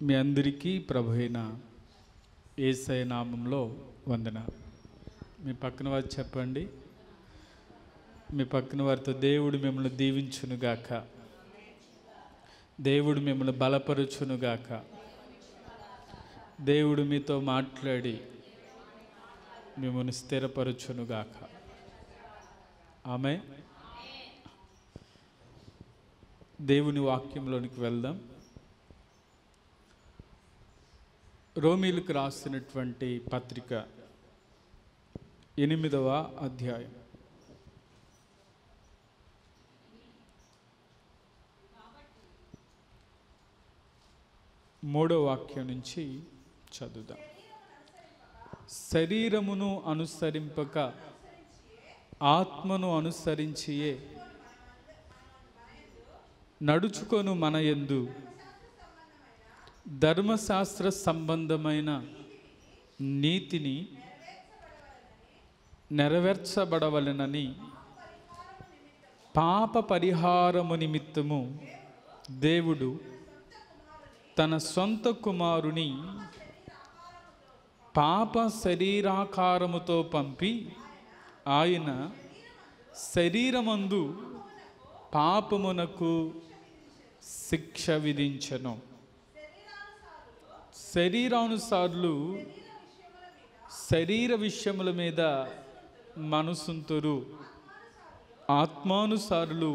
మీ అందరికీ ప్రభు అయిన యేసయ్య నామంలో వందనాలు. మీ పక్కన వారు చెప్పండి, మీ పక్కన వారితో దేవుడు మిమ్మల్ని దీవించునుగాక, దేవుడు మిమ్మల్ని బలపరుచునుగాక, దేవుడు మీతో మాట్లాడి మిమ్మల్ని స్థిరపరచునుగాక. ఆమె దేవుని వాక్యంలోనికి వెళ్దాం. రోమీలకు రాసినటువంటి పత్రిక 8వ అధ్యాయం 3వ వాక్యం నుంచి చదువుదాం. శరీరమును అనుసరింపక ఆత్మను అనుసరించియే నడుచుకొను మన యందు ధర్మశాస్త్ర సంబంధమైన నీతిని నెరవేర్చబడవలెనని పాప పరిహారము నిమిత్తము దేవుడు తన సొంత కుమారుని పాప శరీరాకారముతో పంపి ఆయన శరీరమందు పాపమునకు శిక్ష విధించెను. శరీరానుసారులు శరీర విషయముల మీద మనసుంతురు, ఆత్మానుసారులు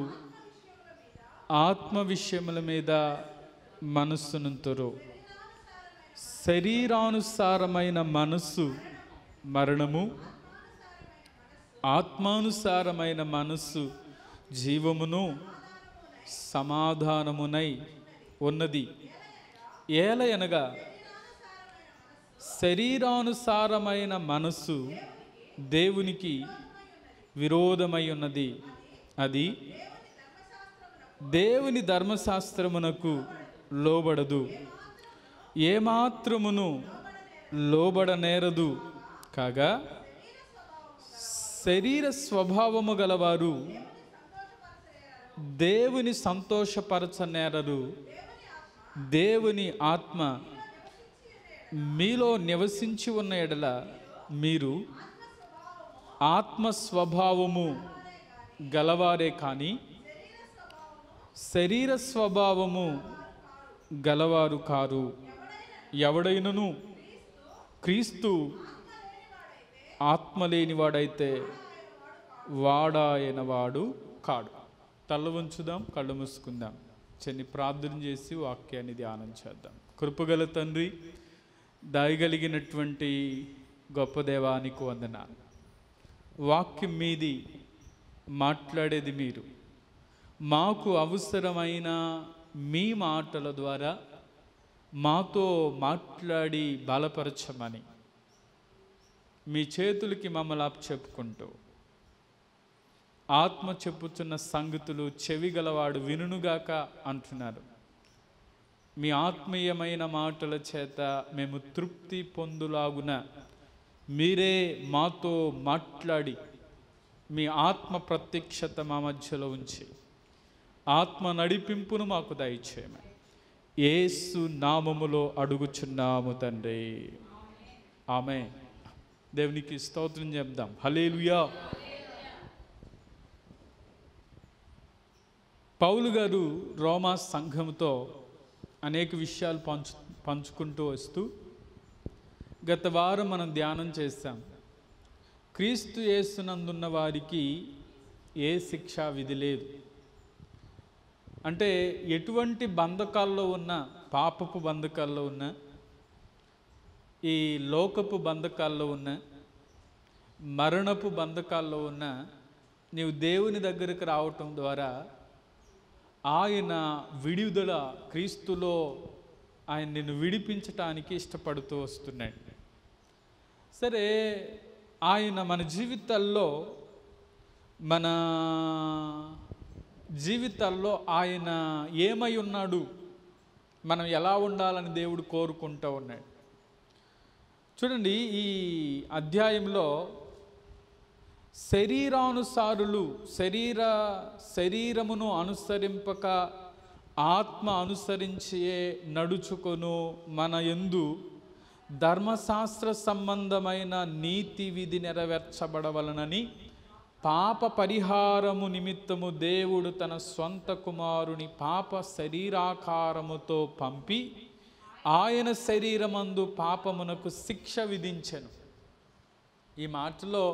ఆత్మ విషయముల మీద మనస్సునుంతురు. శరీరానుసారమైన మనస్సు మరణము, ఆత్మానుసారమైన మనస్సు జీవమును సమాధానమునై ఉన్నది. ఏలయనగా శరీరానుసారమైన మనస్సు దేవునికి విరోధమై ఉన్నది, అది దేవుని ధర్మశాస్త్రమునకు లోబడదు, ఏమాత్రమును లోబడనేరదు. కాగా శరీర స్వభావము గలవారు దేవుని సంతోషపరచనేరరు. దేవుని ఆత్మ మీలో నివసించి ఉన్న ఎడల మీరు ఆత్మ స్వభావము గలవారే కానీ శరీర స్వభావము గలవారు కారు. ఎవడైనను క్రీస్తు ఆత్మ లేనివాడైతే వాడాయనవాడు కాడు. తల వంచుదాం, కళ్ళు మూసుకుందాం, చిన్న ప్రార్థన చేసి వాక్యాన్ని ధ్యానం చేద్దాం. కృపగల తండ్రి, దయగలిగినటువంటి గొప్ప దేవానికి వందనాలు. వాక్యం మీది మాట్లాడేది మీరు, మాకు అవసరమైన మీ మాటల ద్వారా మాతో మాట్లాడి బలపరచమని మీ చేతులకి మమ్మల్ని అప్పచెప్పుకుంటూ, ఆత్మ చెప్పుచున్న సంగతులు చెవిగలవాడు వినుగాక అంటున్నారు. మీ ఆత్మీయమైన మాటల చేత మేము తృప్తి పొందులాగున మీరే మాతో మాట్లాడి మీ ఆత్మ ప్రత్యక్షత మా మధ్యలో ఉంచి ఆత్మ నడిపింపును మాకు దయచేయమని యేసు నామములో అడుగుచున్నాము తండ్రి, ఆమె. దేవునికి స్తోత్రం చెప్దాం. హల్లెలూయా. పౌలు గారు రోమా సంఘంతో అనేక విషయాలు పంచుకుంటూ వస్తూ గత వారం మనం ధ్యానం చేశాం. క్రీస్తు యేసునందున్న వారికి ఏ శిక్షా విధి లేదు. అంటే ఎటువంటి బంధకాల్లో ఉన్న, పాపపు బంధకాల్లో ఉన్న, ఈ లోకపు బంధకాల్లో ఉన్న, మరణపు బంధకాల్లో ఉన్న, నీవు దేవుని దగ్గరికి రావటం ద్వారా ఆయన విడుదల, క్రీస్తులో ఆయన నిన్ను విడిపించటానికి ఇష్టపడుతూ వస్తున్నాడు. సరే, ఆయన మన జీవితాల్లో ఆయన ఏమై ఉన్నాడు, మనం ఎలా ఉండాలని దేవుడు కోరుకుంటూ ఉన్నాడు. చూడండి, ఈ అధ్యాయంలో శరీరానుసారులు శరీరమును అనుసరింపక ఆత్మ అనుసరించే నడుచుకొను మన యందు ధర్మశాస్త్ర సంబంధమైన నీతి విధి నెరవేర్చబడవలనని పాప పరిహారము నిమిత్తము దేవుడు తన స్వంత కుమారుని పాప శరీరాకారముతో పంపి ఆయన శరీరమందు పాపమునకు శిక్ష విధించెను. ఈ మాటలో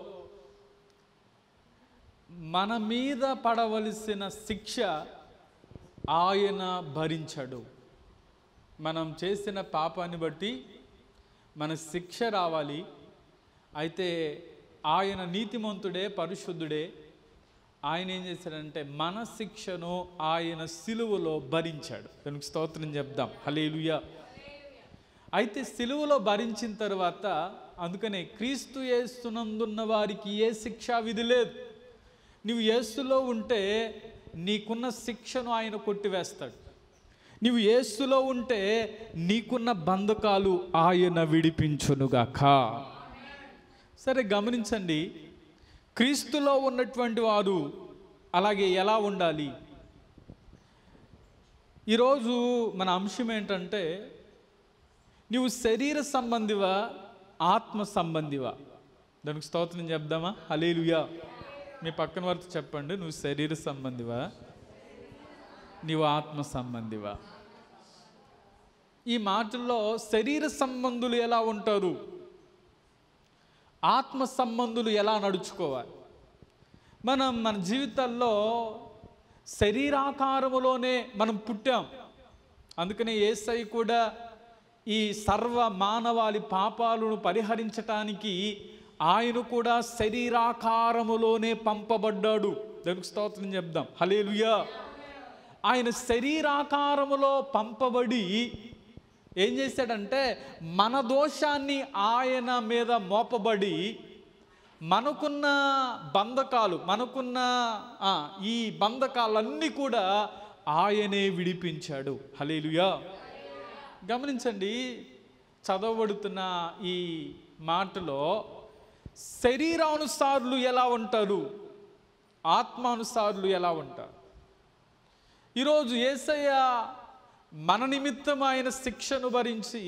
మన మీద పడవలసిన శిక్ష ఆయన భరించాడు. మనం చేసిన పాపాన్ని బట్టి మన శిక్ష రావాలి. అయితే ఆయన నీతిమంతుడే, పరిశుద్ధుడే. ఆయన ఏం చేశాడంటే మన శిక్షను ఆయన సిలువలో భరించాడు. దానికి స్తోత్రం చెప్దాం. హల్లెలూయా. అయితే సిలువలో భరించిన తర్వాత అందుకనే క్రీస్తు యేసునందున్న వారికి ఏ శిక్షా విధి లేదు. నువ్వు యేసులో ఉంటే నీకున్న శిక్షను ఆయన కొట్టివేస్తాడు. నీవు యేసులో ఉంటే నీకున్న బంధకాలు ఆయన విడిపించునుగాక. సరే గమనించండి, క్రీస్తులో ఉన్నటువంటి వారు అలాగే ఎలా ఉండాలి? ఈరోజు మన అంశం ఏంటంటే, నువ్వు శరీర సంబంధివా, ఆత్మ సంబంధివా? దానికి స్తోత్రం చెప్దామా? హల్లెలూయా. మీ పక్కన వారితో చెప్పండి, నువ్వు శరీర సంబంధివా, నీవు ఆత్మ సంబంధివా? ఈ మాటల్లో శరీర సంబంధులు ఎలా ఉంటారు, ఆత్మ సంబంధులు ఎలా నడుచుకోవాలి? మన జీవితాల్లో శరీరాకారములోనే మనం పుట్టాం. అందుకనే యేసయ్య కూడా ఈ సర్వ మానవాళి పాపాలను పరిహరించటానికి ఆయన కూడా శరీరాకారములోనే పంపబడ్డాడు. దానికి స్తోత్రం చెప్దాం. హల్లెలూయా. ఆయన శరీరాకారములో పంపబడి ఏం చేశాడంటే మన దోషాన్ని ఆయన మీద మోపబడి మనకున్న బంధకాలు, మనకున్న ఈ బంధకాలన్నీ కూడా ఆయనే విడిపించాడు. హల్లెలూయా. గమనించండి, చదవబడుతున్న ఈ మాటలో శరీరానుసారులు ఎలా ఉంటారు, ఆత్మానుసారులు ఎలా ఉంటారు? ఈరోజు యేసయ్య మన నిమిత్తం ఆయన శిక్షను భరించి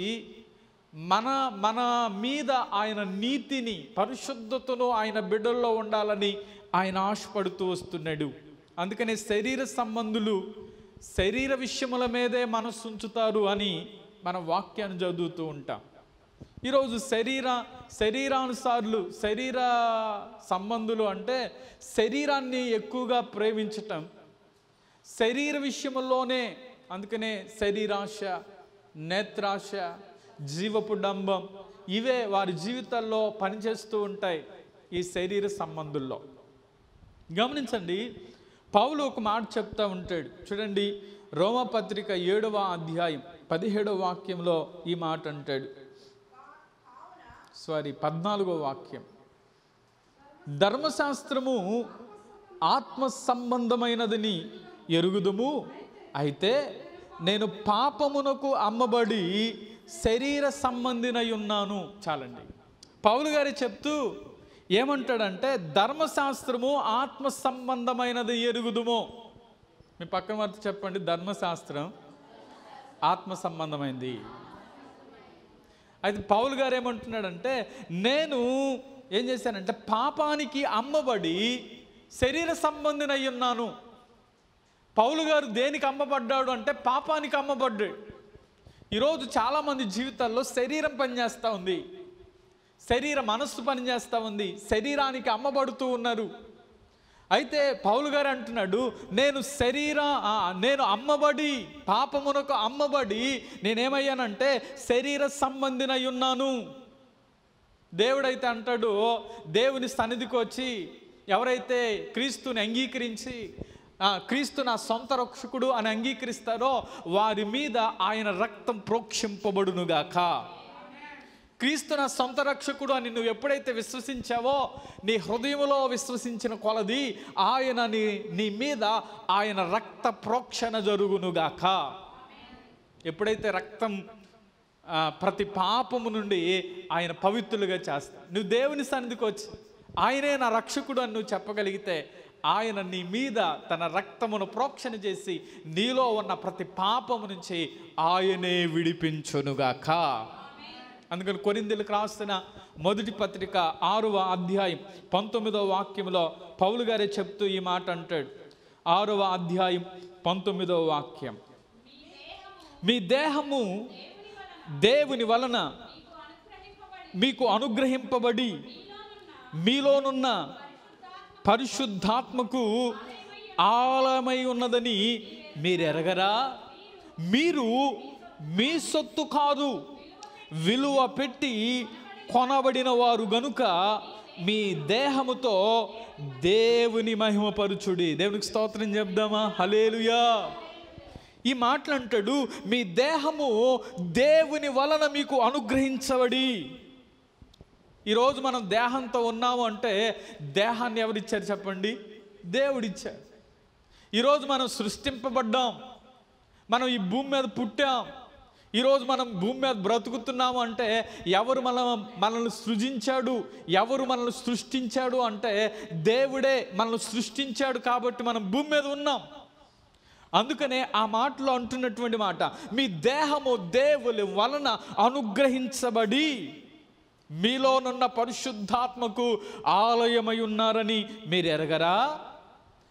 మన మీద ఆయన నీతిని, పరిశుద్ధతను ఆయన బిడ్డల్లో ఉండాలని ఆయన ఆశపడుతూ వస్తున్నాడు. అందుకనే శరీర సంబంధులు శరీర విషయముల మీదే మనసు ఉంచుతారు అని మన వాక్యాన్ని చదువుతూ ఉంటాం. ఈరోజు శరీరానుసారులు, శరీర సంబంధులు అంటే శరీరాన్ని ఎక్కువగా ప్రేమించటం, శరీర విషయంలోనే. అందుకనే శరీరాశ, నేత్రాశ, జీవపు డంబం ఇవే వారి జీవితాల్లో పనిచేస్తూ ఉంటాయి ఈ శరీర సంబంధుల్లో. గమనించండి, పౌలు ఒక మాట చెప్తా ఉంటాడు. చూడండి, రోమపత్రిక 7వ అధ్యాయం 17వ వాక్యంలో ఈ మాట అంటాడు. 14వ వాక్యం. ధర్మశాస్త్రము ఆత్మ సంబంధమైనదని ఎరుగుదుము, అయితే నేను పాపమునకు అమ్మబడి శరీర సంబంధినై ఉన్నాను. చాలండి. పౌలు గారు చెప్తూ ఏమంటాడంటే ధర్మశాస్త్రము ఆత్మ సంబంధమైనది ఎరుగుదుము. మీ పక్కన వారితో చెప్పండి, ధర్మశాస్త్రం ఆత్మ సంబంధమైంది. అయితే పౌలు గారు ఏమంటున్నాడంటే నేను ఏం చేశానంటే పాపానికి అమ్మబడి శరీర సంబంధినై ఉన్నాను. పౌలు గారు దేనికి అమ్మబడ్డాడు అంటే పాపానికి అమ్మబడ్డాడు. ఈరోజు చాలామంది జీవితాల్లో శరీరం పనిచేస్తూ ఉంది, శరీర మనస్సు పనిచేస్తూ ఉంది, శరీరానికి అమ్మబడుతూ ఉన్నారు. అయితే పౌలు గారు అంటున్నాడు నేను అమ్మబడి, పాపమునకు అమ్మబడి నేనేమయ్యానంటే శరీర సంబంధినై ఉన్నాను. దేవుడైతే అంటాడు, దేవుని సన్నిధికి వచ్చి ఎవరైతే క్రీస్తుని అంగీకరించి క్రీస్తు నా సొంత రక్షకుడు అని అంగీకరిస్తారో వారి మీద ఆయన రక్తం ప్రోక్షింపబడునుగాక. క్రీస్తు నా సొంత రక్షకుడు అని నువ్వు ఎప్పుడైతే విశ్వసించావో, నీ హృదయంలో విశ్వసించిన కొలది ఆయన నీ మీద ఆయన రక్త ప్రోక్షణ జరుగునుగాక. ఎప్పుడైతే రక్తం ప్రతి పాపము నుండి ఆయన పవిత్రులుగా చేస్తా, నువ్వు దేవుని సన్నిధికి వచ్చి ఆయనే నా రక్షకుడు అని నువ్వు చెప్పగలిగితే ఆయన నీ మీద తన రక్తమును ప్రోక్షణ చేసి నీలో ఉన్న ప్రతి పాపము నుంచి ఆయనే విడిపించునుగాక. అందుకని కొరింథీయులకు రాసిన మొదటి పత్రిక 6వ అధ్యాయం 19వ వాక్యంలో పౌలు గారే చెప్తూ ఈ మాట అంటాడు. 6వ అధ్యాయం 19వ వాక్యం, మీ దేహము దేవుని వలన మీకు అనుగ్రహింపబడి మీలోనున్న పరిశుద్ధాత్మకు ఆలయమై ఉన్నదని మీరు ఎరగరా? మీరు మీ సొత్తు కాదు, విలువ పెట్టి కొనబడిన వారు గనుక మీ దేహముతో దేవుని మహిమపరచుడి. దేవునికి స్తోత్రం చెప్దామా? హల్లెలూయా. ఈ మాటలు అంటాడు, మీ దేహము దేవుని వలన మీకు అనుగ్రహించబడి. ఈరోజు మనం దేహంతో ఉన్నాము అంటే దేహాన్ని ఎవరిచ్చారు చెప్పండి? దేవుడిచ్చారు. ఈరోజు మనం సృష్టింపబడ్డాం, మనం ఈ భూమి మీద పుట్టాం, ఈరోజు మనం భూమి మీద బ్రతుకుతున్నాము అంటే ఎవరు మనల్ని సృజించాడు, ఎవరు మనల్ని సృష్టించాడు అంటే దేవుడే మనల్ని సృష్టించాడు. కాబట్టి మనం భూమి మీద ఉన్నాం. అందుకనే ఆ మాటలో అంటున్నటువంటి మాట, మీ దేహము దేవుని వలన అనుగ్రహించబడి మీలోనున్న పరిశుద్ధాత్మకు ఆలయమై ఉన్నారని మీరు ఎరగరా?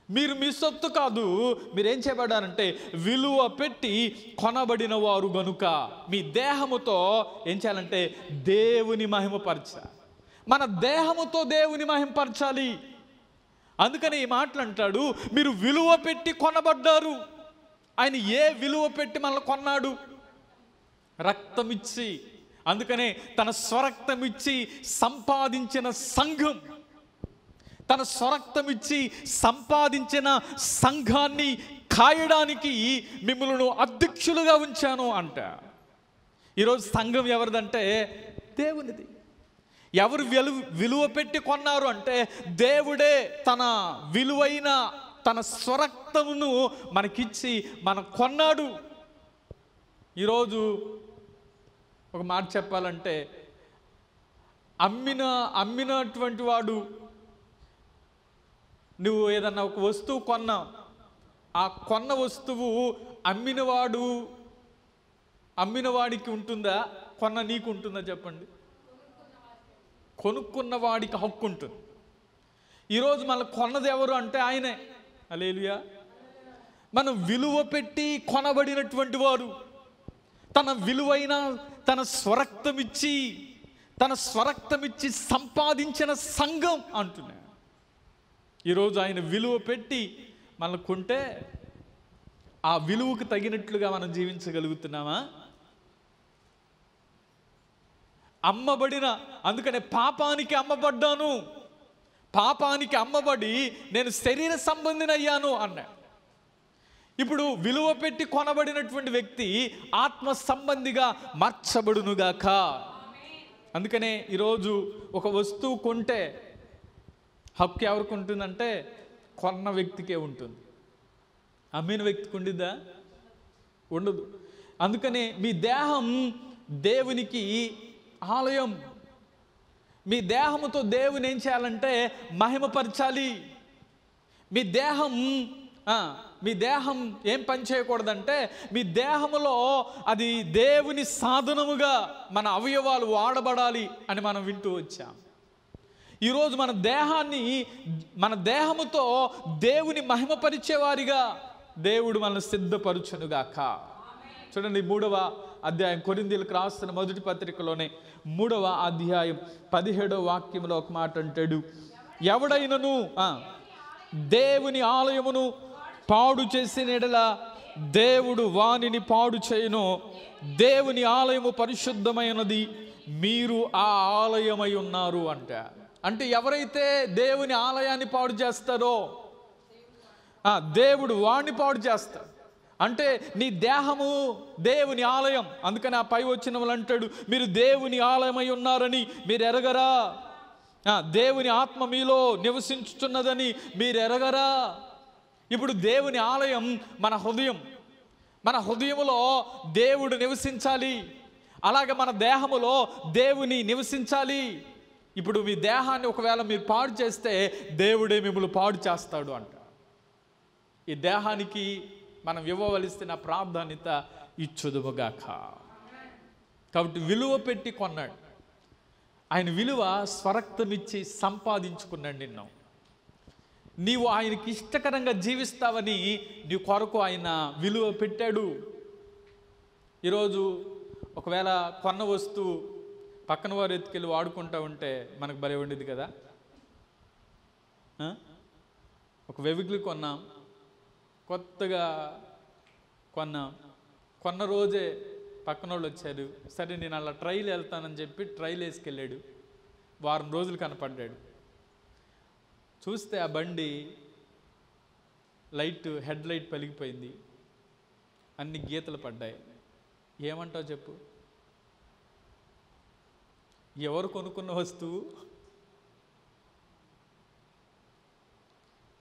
మీరు మీ సొత్తు కాదు, మీరేం చేయబడ్డారంటే విలువ పెట్టి కొనబడిన వారు గనుక మీ దేహముతో ఏం చేయాలంటే దేవుని మహిమపరచాలి. మన దేహముతో దేవుని మహిమపరచాలి. అందుకని ఈ మాటలు అంటాడు, మీరు విలువ పెట్టి కొనబడ్డారు. ఆయన ఏ విలువ పెట్టి మనల్ని కొన్నాడు? రక్తమిచ్చి. అందుకనే తన స్వరక్తమిచ్చి సంపాదించిన సంఘం, తన స్వరక్తమిచ్చి సంపాదించిన సంఘాన్ని కాయడానికి మిమ్మల్ని అధ్యక్షులుగా ఉంచాను అంట. ఈరోజు సంఘం ఎవరిదంటే దేవునిది. ఎవరు విలువ పెట్టి కొన్నారు అంటే దేవుడే తన విలువైన తన స్వరక్తమును మనకిచ్చి మన కొన్నాడు. ఈరోజు ఒక మాట చెప్పాలంటే అమ్మినటువంటి వాడు, నువ్వు ఏదన్నా ఒక వస్తువు కొన్నావు, ఆ కొన్న వస్తువు అమ్మినవాడికి ఉంటుందా, కొన్న నీకు ఉంటుందా చెప్పండి? కొనుక్కున్న వాడికి హక్కు ఉంటుంది. ఈరోజు మనం కొన్నది ఎవరు అంటే ఆయనే. హల్లెలూయా. మనం విలువ పెట్టి కొనబడినటువంటి వారు, తన విలువైన తన స్వరక్తమిచ్చి సంపాదించిన సంఘం అంటున్నా. ఈరోజు ఆయన విలువ పెట్టి మనల్ని కొంటే ఆ విలువకు తగినట్లుగా మనం జీవించగలుగుతున్నామా? అందుకనే పాపానికి అమ్మబడ్డాను, పాపానికి అమ్మబడి నేను శరీర సంబంధిని అయ్యాను అన్నా. ఇప్పుడు విలువ పెట్టి కొనబడినటువంటి వ్యక్తి ఆత్మ సంబంధిగా మార్చబడునుగాక. అందుకనే ఈరోజు ఒక వస్తువు కొంటే హక్కు ఎవరికి ఉంటుందంటే కొన్న వ్యక్తికే ఉంటుంది. అమ్మిన వ్యక్తికి ఉండిద్దా? ఉండదు. అందుకనే మీ దేహం దేవునికి ఆలయం. మీ దేహముతో దేవుని ఏం చేయాలంటే మహిమపరచాలి. మీ దేహం ఏం పని చేయకూడదంటే మీ దేహములో అది దేవుని సాధనముగా మన అవయవాలు వాడబడాలి అని మనం వింటూ వచ్చాం. ఈరోజు మన దేహముతో దేవుని మహిమపరిచేవారిగా దేవుడు మనల్ని సిద్ధపరచునుగాక. చూడండి 3వ అధ్యాయం కొరింథీయులకు రాసిన మొదటి పత్రికలోనే 3వ అధ్యాయం 17వ వాక్యంలో ఒక మాట అంటాడు, ఎవడైనను దేవుని ఆలయమును పాడు చేసిన ఎడల దేవుడు వానిని పాడు చేయను. దేవుని ఆలయము పరిశుద్ధమైనది, మీరు ఆ ఆలయమై ఉన్నారు అంటే ఎవరైతే దేవుని ఆలయాన్ని పాడు చేస్తారో దేవుడు వాణ్ణి పాడు చేస్తాడు. అంటే నీ దేహము దేవుని ఆలయం. అందుకని ఆ పై వచ్చిన వాళ్ళు అంటాడు, మీరు దేవుని ఆలయమై ఉన్నారని మీరు ఎరగరా? దేవుని ఆత్మ మీలో నివసించుతున్నదని మీరు ఎరగరా? ఇప్పుడు దేవుని ఆలయం మన హృదయం. మన హృదయములో దేవుడు నివసించాలి. అలాగే మన దేహములో దేవుని నివసించాలి. ఇప్పుడు మీ దేహాన్ని ఒకవేళ మీరు పాడు చేస్తే దేవుడే మిమ్మల్ని పాడు చేస్తాడు అంట. ఈ దేహానికి మనం ఇవ్వవలసిన ప్రాధాన్యత ఇచ్చుదుముగాక. కాబట్టి విలువ పెట్టి కొన్నాడు. ఆయన విలువ స్వరక్తమిచ్చి సంపాదించుకున్నాడు నిన్ను. నీవు ఆయనకి ఇష్టకరంగా జీవిస్తావని నీ కొరకు ఆయన విలువ పెట్టాడు. ఈరోజు ఒకవేళ కొన్న వస్తువు పక్కన వారు ఎత్తుకెళ్ళి వాడుకుంటూ ఉంటే మనకు భలే ఉండేది కదా. ఒక వెవికల్ కొన్నాం, కొత్తగా కొన్న రోజే పక్కన వాళ్ళు వచ్చారు. సరే నేను అలా ట్రైల్ వెళ్తానని చెప్పి ట్రైల్ వేసుకెళ్ళాడు. వారం రోజులు కనపడ్డాడు. చూస్తే ఆ బండి హెడ్ లైట్ పలిగిపోయింది, అన్ని గీతలు పడ్డాయి. ఏమంటావు చెప్పు? ఎవరు కొనుక్కున్న వస్తువు?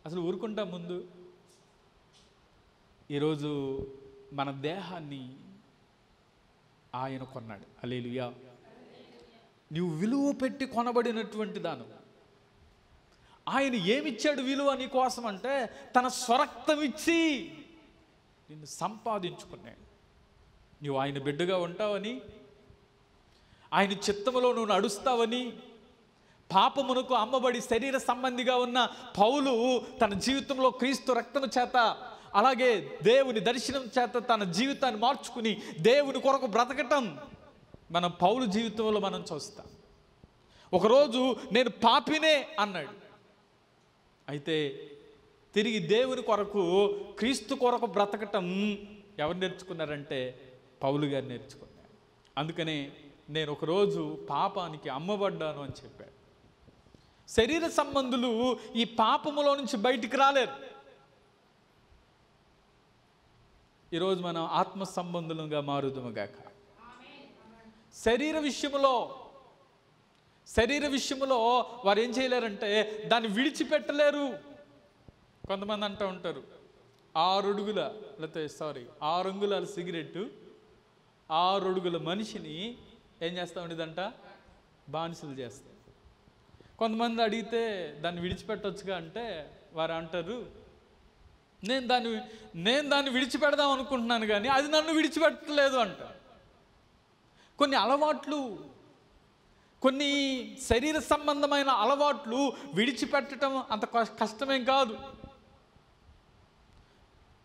అసలు ఊరుకుంటా ముందు? ఈరోజు మన దేహాన్ని ఆయన కొన్నాడు. హల్లెలూయా. నువ్వు విలువ పెట్టి కొనబడినటువంటి దాను. ఆయన ఏమిచ్చాడు విలువ నీ కోసం అంటే తన స్వరక్తం ఇచ్చి నిన్ను సంపాదించుకున్నాడు. నువ్వు ఆయన బిడ్డగా ఉంటావని, ఆయన చిత్తములో నువ్వు నడుస్తావని, పాపమునకు అమ్మబడి శరీర సంబంధిగా ఉన్న పౌలు తన జీవితంలో క్రీస్తు రక్తము చేత, అలాగే దేవుని దర్శనం చేత తన జీవితాన్ని మార్చుకుని దేవుని కొరకు బ్రతకటం మన పౌలు జీవితంలో మనం చూస్తాం. ఒకరోజు నేను పాపినే అన్నాడు. అయితే తిరిగి దేవుని కొరకు క్రీస్తు కొరకు బ్రతకటం ఎవరు నేర్చుకున్నారంటే పౌలు గారు నేర్చుకున్నారు. అందుకనే నేను ఒకరోజు పాపానికి అమ్మబడ్డాను అని చెప్పాడు. శరీర సంబంధులు ఈ పాపములో నుంచి బయటికి రాలేరు. ఈరోజు మనం ఆత్మ సంబంధులుగా మారుదుముగాక. శరీర విషయంలో వారు ఏం చేయలేరంటే దాన్ని విడిచిపెట్టలేరు. కొంతమంది అంటూ ఉంటారు 6 అంగుళాల సిగరెట్టు 6 అడుగుల మనిషిని ఏం చేస్తూ ఉండేదంట? బానిసలు చేస్తాయి. కొంతమంది అడిగితే దాన్ని విడిచిపెట్టొచ్చుగా అంటే వారు అంటారు నేను దాన్ని విడిచిపెడదాం అనుకుంటున్నాను కానీ అది నన్ను విడిచిపెట్టలేదు అంట. కొన్ని అలవాట్లు, కొన్ని శరీర సంబంధమైన అలవాట్లు విడిచిపెట్టడం అంత కష్టమేం కాదు.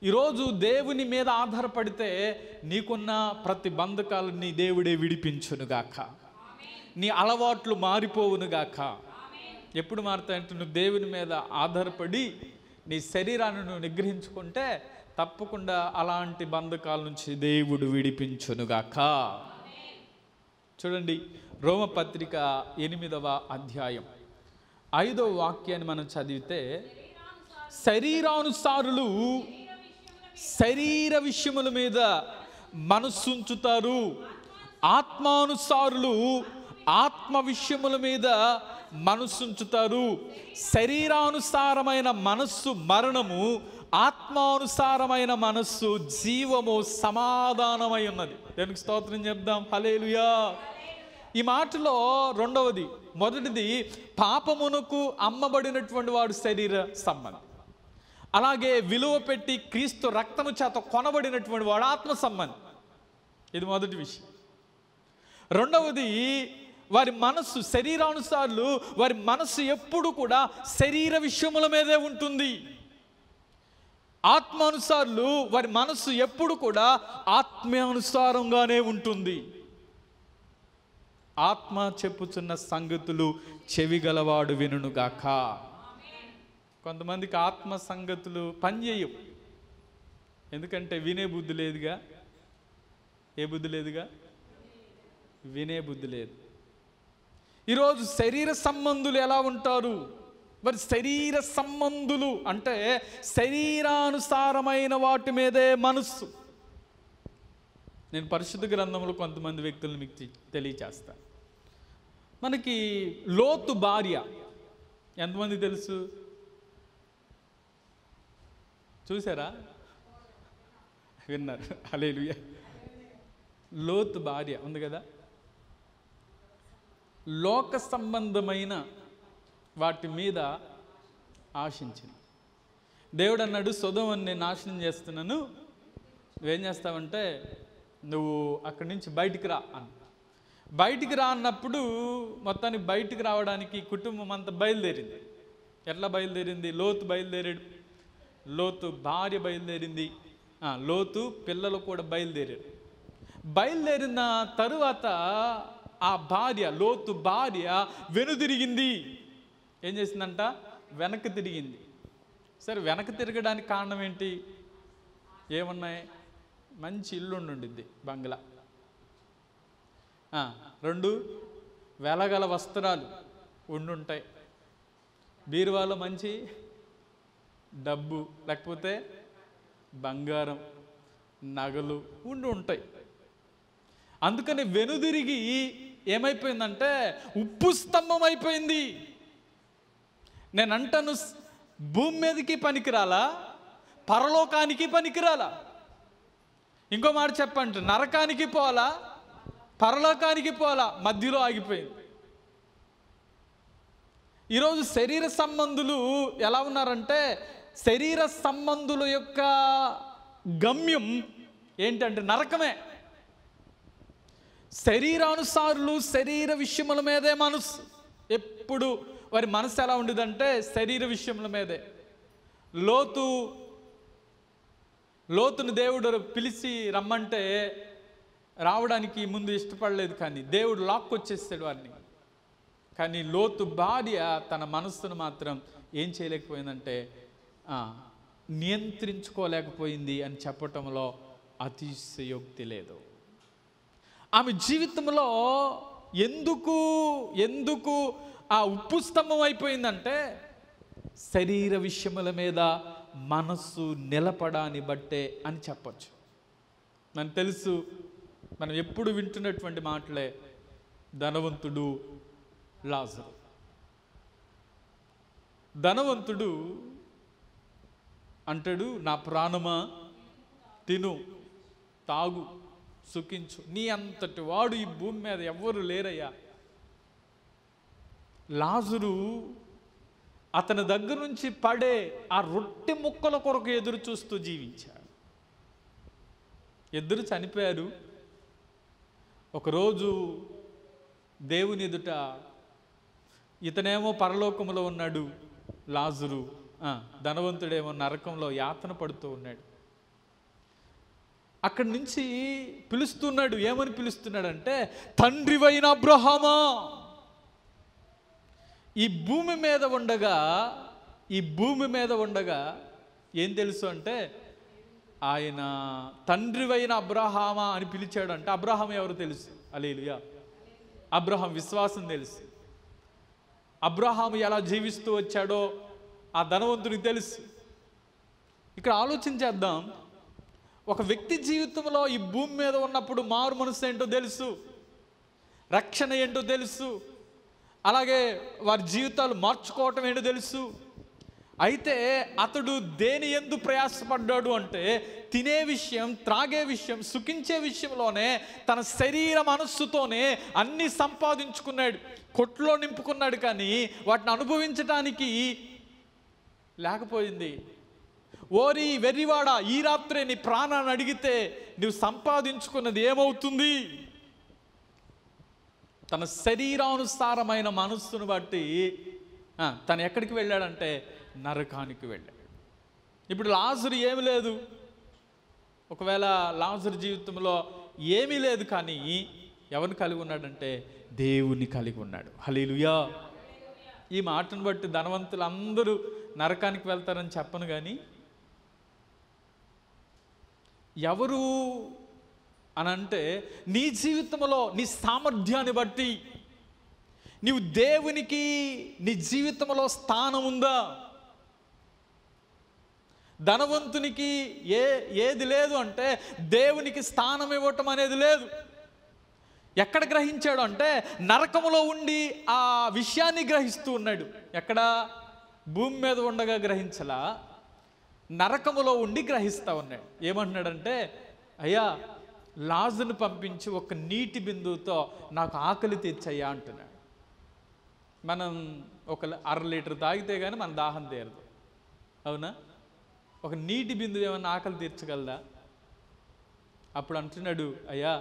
ఈరోజు దేవుని మీద ఆధారపడితే నీకున్న ప్రతి బంధకాలని దేవుడే విడిపించునుగాక. నీ అలవాట్లు మారిపోవునుగాక. ఎప్పుడు మారుతాయంటే నువ్వు దేవుని మీద ఆధారపడి నీ శరీరాన్ని నువ్వు నిగ్రహించుకుంటే తప్పకుండా అలాంటి బంధకాల నుంచి దేవుడు విడిపించునుగాక. చూడండి, రోమపత్రిక 8వ అధ్యాయం 5వ వాక్యాన్ని మనం చదివితే, శరీరానుసారులు శరీర విషయముల మీద మనస్సుంచుతారు, ఆత్మానుసారులు ఆత్మ విషయముల మీద మనస్సుంచుతారు. శరీరానుసారమైన మనస్సు మరణము, ఆత్మానుసారమైన మనస్సు జీవము సమాధానమై ఉన్నది. దేవునికి స్తోత్రం చెప్దాం. హల్లెలూయా. ఈ మాటలో మొదటిది పాపమునకు అమ్మబడినటువంటి వాడు శరీర సంబంధం. అలాగే విలువ పెట్టి క్రీస్తు రక్తము చేత కొనబడినటువంటి వాడు ఆత్మ సంబంధం. ఇది మొదటి విషయం. రెండవది వారి మనస్సు, శరీరానుసారులు వారి మనస్సు ఎప్పుడు కూడా శరీర విషయముల మీదే ఉంటుంది. ఆత్మానుసారులు వారి మనస్సు ఎప్పుడు కూడా ఆత్మానుసారంగానే ఉంటుంది. ఆత్మ చెప్పుచున్న సంగతులు చెవిగలవాడు వినుగాక. కొంతమందికి ఆత్మ సంగతులు పనిచేయవు. ఎందుకంటే వినే బుద్ధి లేదుగా. ఏ బుద్ధి లేదుగా? వినే బుద్ధి లేదు. ఈరోజు శరీర సంబంధులు ఎలా ఉంటారు? మరి శరీర సంబంధులు అంటే శరీరానుసారమైన వాటి మీదే మనస్సు. నేను పరిశుద్ధ గ్రంథంలో కొంతమంది వ్యక్తులను మీకు తెలియచేస్తాను. మనకి లోతు భార్య ఎంతమంది తెలుసు? చూసారా? విన్నారు? హల్లెలూయా. లోతు భార్య ఉంది కదా. లోక సంబంధమైన వాటి మీద ఆశించింది. దేవుడు అన్నాడు, సొదొమని నేను నాశనం చేస్తున్నాను, నువ్వేం చేస్తావంటే నువ్వు అక్కడి నుంచి బయటికి రా అన్న. బయటికి రా అన్నప్పుడు మొత్తానికి బయటికి రావడానికి కుటుంబం అంతా బయలుదేరింది. ఎట్లా బయలుదేరింది? లోతు బయలుదేరాడు, లోతు భార్య బయలుదేరింది, లోతు పిల్లలు కూడా బయలుదేరారు. బయలుదేరిన తరువాత ఆ భార్య, లోతు భార్య వెనుదిరిగింది. ఏం చేసిందంట? వెనక్కి తిరిగింది. సరే, వెనక్కి తిరగడానికి కారణం ఏంటి? ఏమున్నాయి? మంచి ఇల్లు ఉండిద్ది, బంగ్లా. 2 వెలగల వస్త్రాలు ఉండుంటాయి, బీరువాలో మంచి డబ్బు లేకపోతే బంగారం నగలు ఉంటాయి. అందుకని వెనుదిరిగి ఏమైపోయిందంటే ఉప్పు స్తంభం అయిపోయింది. నేను అంటాను, భూమి మీదకి పనికిరాలా, పరలోకానికి పనికిరాలా. ఇంకో మాట చెప్పండి, నరకానికి పోలా, పరలోకానికి పోలా, మధ్యలో ఆగిపోయింది. ఈరోజు శరీర సంబంధులు ఎలా ఉన్నారంటే, శరీర సంబంధుల యొక్క గమ్యం ఏంటంటే నరకమే. శరీరానుసారులు శరీర విషయముల మీదే మనసు, ఎప్పుడు వారి మనసు ఎలా ఉండేదంటే శరీర విషయముల మీదే. లోతును దేవుడు పిలిచి రమ్మంటే రావడానికి ముందు ఇష్టపడలేదు, కానీ దేవుడు లాక్కొచ్చేస్తాడు వారిని. కానీ లోతు భార్య తన మనస్సును మాత్రం ఏం చేయలేకపోయిందంటే నియంత్రించుకోలేకపోయింది అని చెప్పటంలో అతిశయోక్తి లేదు. ఆమె జీవితంలో ఎందుకు ఆ ఉప్పు స్తంభం అయిపోయిందంటే శరీర విషయముల మీద మనస్సు నిలపడాన్ని బట్టే అని చెప్పచ్చు. మనకు తెలుసు, మనం ఎప్పుడు వింటున్నటువంటి మాటలే, ధనవంతుడు లాజరు. ధనవంతుడు అంటాడు, నా ప్రాణమా తిను తాగు సుఖించు, నీ అంతటి వాడు ఈ భూమి మీద ఎవ్వరు లేరయ్యా. లాజరు అతని దగ్గర నుంచి పడే ఆ రొట్టె ముక్కల కొరకు ఎదురు చూస్తూ జీవించాడు. ఇద్దరు చనిపోయారు. ఒకరోజు దేవుని ఎదుట ఇతనేమో పరలోకములో ఉన్నాడు, లాజరు ధనవంతుడేమో నరకంలో యాతన పడుతూ ఉన్నాడు. అక్కడి నుంచి పిలుస్తున్నాడు. ఏమని పిలుస్తున్నాడంటే, తండ్రివైన అబ్రహామా. ఈ భూమి మీద ఉండగా ఏం తెలుసు అంటే, ఆయన తండ్రివైన అబ్రహామా అని పిలిచాడు. అంటే అబ్రహాం ఎవరు తెలుసు? హల్లెలూయా. అబ్రహాం విశ్వాసం తెలుసు. అబ్రహాము ఎలా జీవిస్తూ వచ్చాడో ఆ ధనవంతునికి తెలుసు. ఇక్కడ ఆలోచించేద్దాం. ఒక వ్యక్తి జీవితంలో ఈ భూమి మీద ఉన్నప్పుడు మారు మనసు ఏంటో తెలుసు, రక్షణ ఏంటో తెలుసు, అలాగే వారి జీవితాలు మార్చుకోవటం ఏంటో తెలుసు. అయితే అతడు దేని యందు ప్రయాసపడ్డాడు అంటే, తినే విషయం, త్రాగే విషయం, సుఖించే విషయంలోనే తన శరీర మనస్సుతోనే అన్ని సంపాదించుకున్నాడు, కొట్లో నింపుకున్నాడు. కానీ వాటిని అనుభవించటానికి లేకపోయింది. ఓరి వెర్రివాడా, ఈ రాత్రే నీ ప్రాణాన్ని అడిగితే నువ్వు సంపాదించుకున్నది ఏమవుతుంది? తన శరీరానుసారమైన మనస్సును బట్టి తను ఎక్కడికి వెళ్ళాడంటే నరకానికి వెళ్ళాడు. ఇప్పుడు లాజరు ఏమి లేదు. ఒకవేళ లాజరు జీవితంలో ఏమీ లేదు, కానీ ఎవరిని కలిగి ఉన్నాడంటే దేవుని కలిగి ఉన్నాడు. హల్లెలూయా. ఈ మాటను బట్టి ధనవంతులు అందరూ నరకానికి వెళ్తారని చెప్పను, కానీ ఎవరు అనంటే నీ జీవితంలో నీ సామర్థ్యాన్ని బట్టి నీవు దేవునికి నీ జీవితంలో స్థానం ఉందా? ధనవంతునికి ఏది లేదు అంటే దేవునికి స్థానం ఇవ్వటం అనేది లేదు. ఎక్కడ గ్రహించాడు అంటే నరకములో ఉండి ఆ విషయాన్ని గ్రహిస్తూ ఉన్నాడు. ఎక్కడ? భూమి మీద ఉండగా గ్రహించలా, నరకములో ఉండి గ్రహిస్తూ ఉన్నాడు. ఏమంటున్నాడంటే, అయ్యా లాజరును పంపించి ఒక నీటి బిందువుతో నాకు ఆకలి తీర్చయ్యా అంటున్నాడు. మనం ఒక 1/2 లీటర్ తాగితే కానీ మన దాహం తీరదు, అవునా? ఒక నీటి బిందువు ఏమన్నా ఆకలి తీర్చగలదా? అప్పుడు అంటున్నాడు, అయ్యా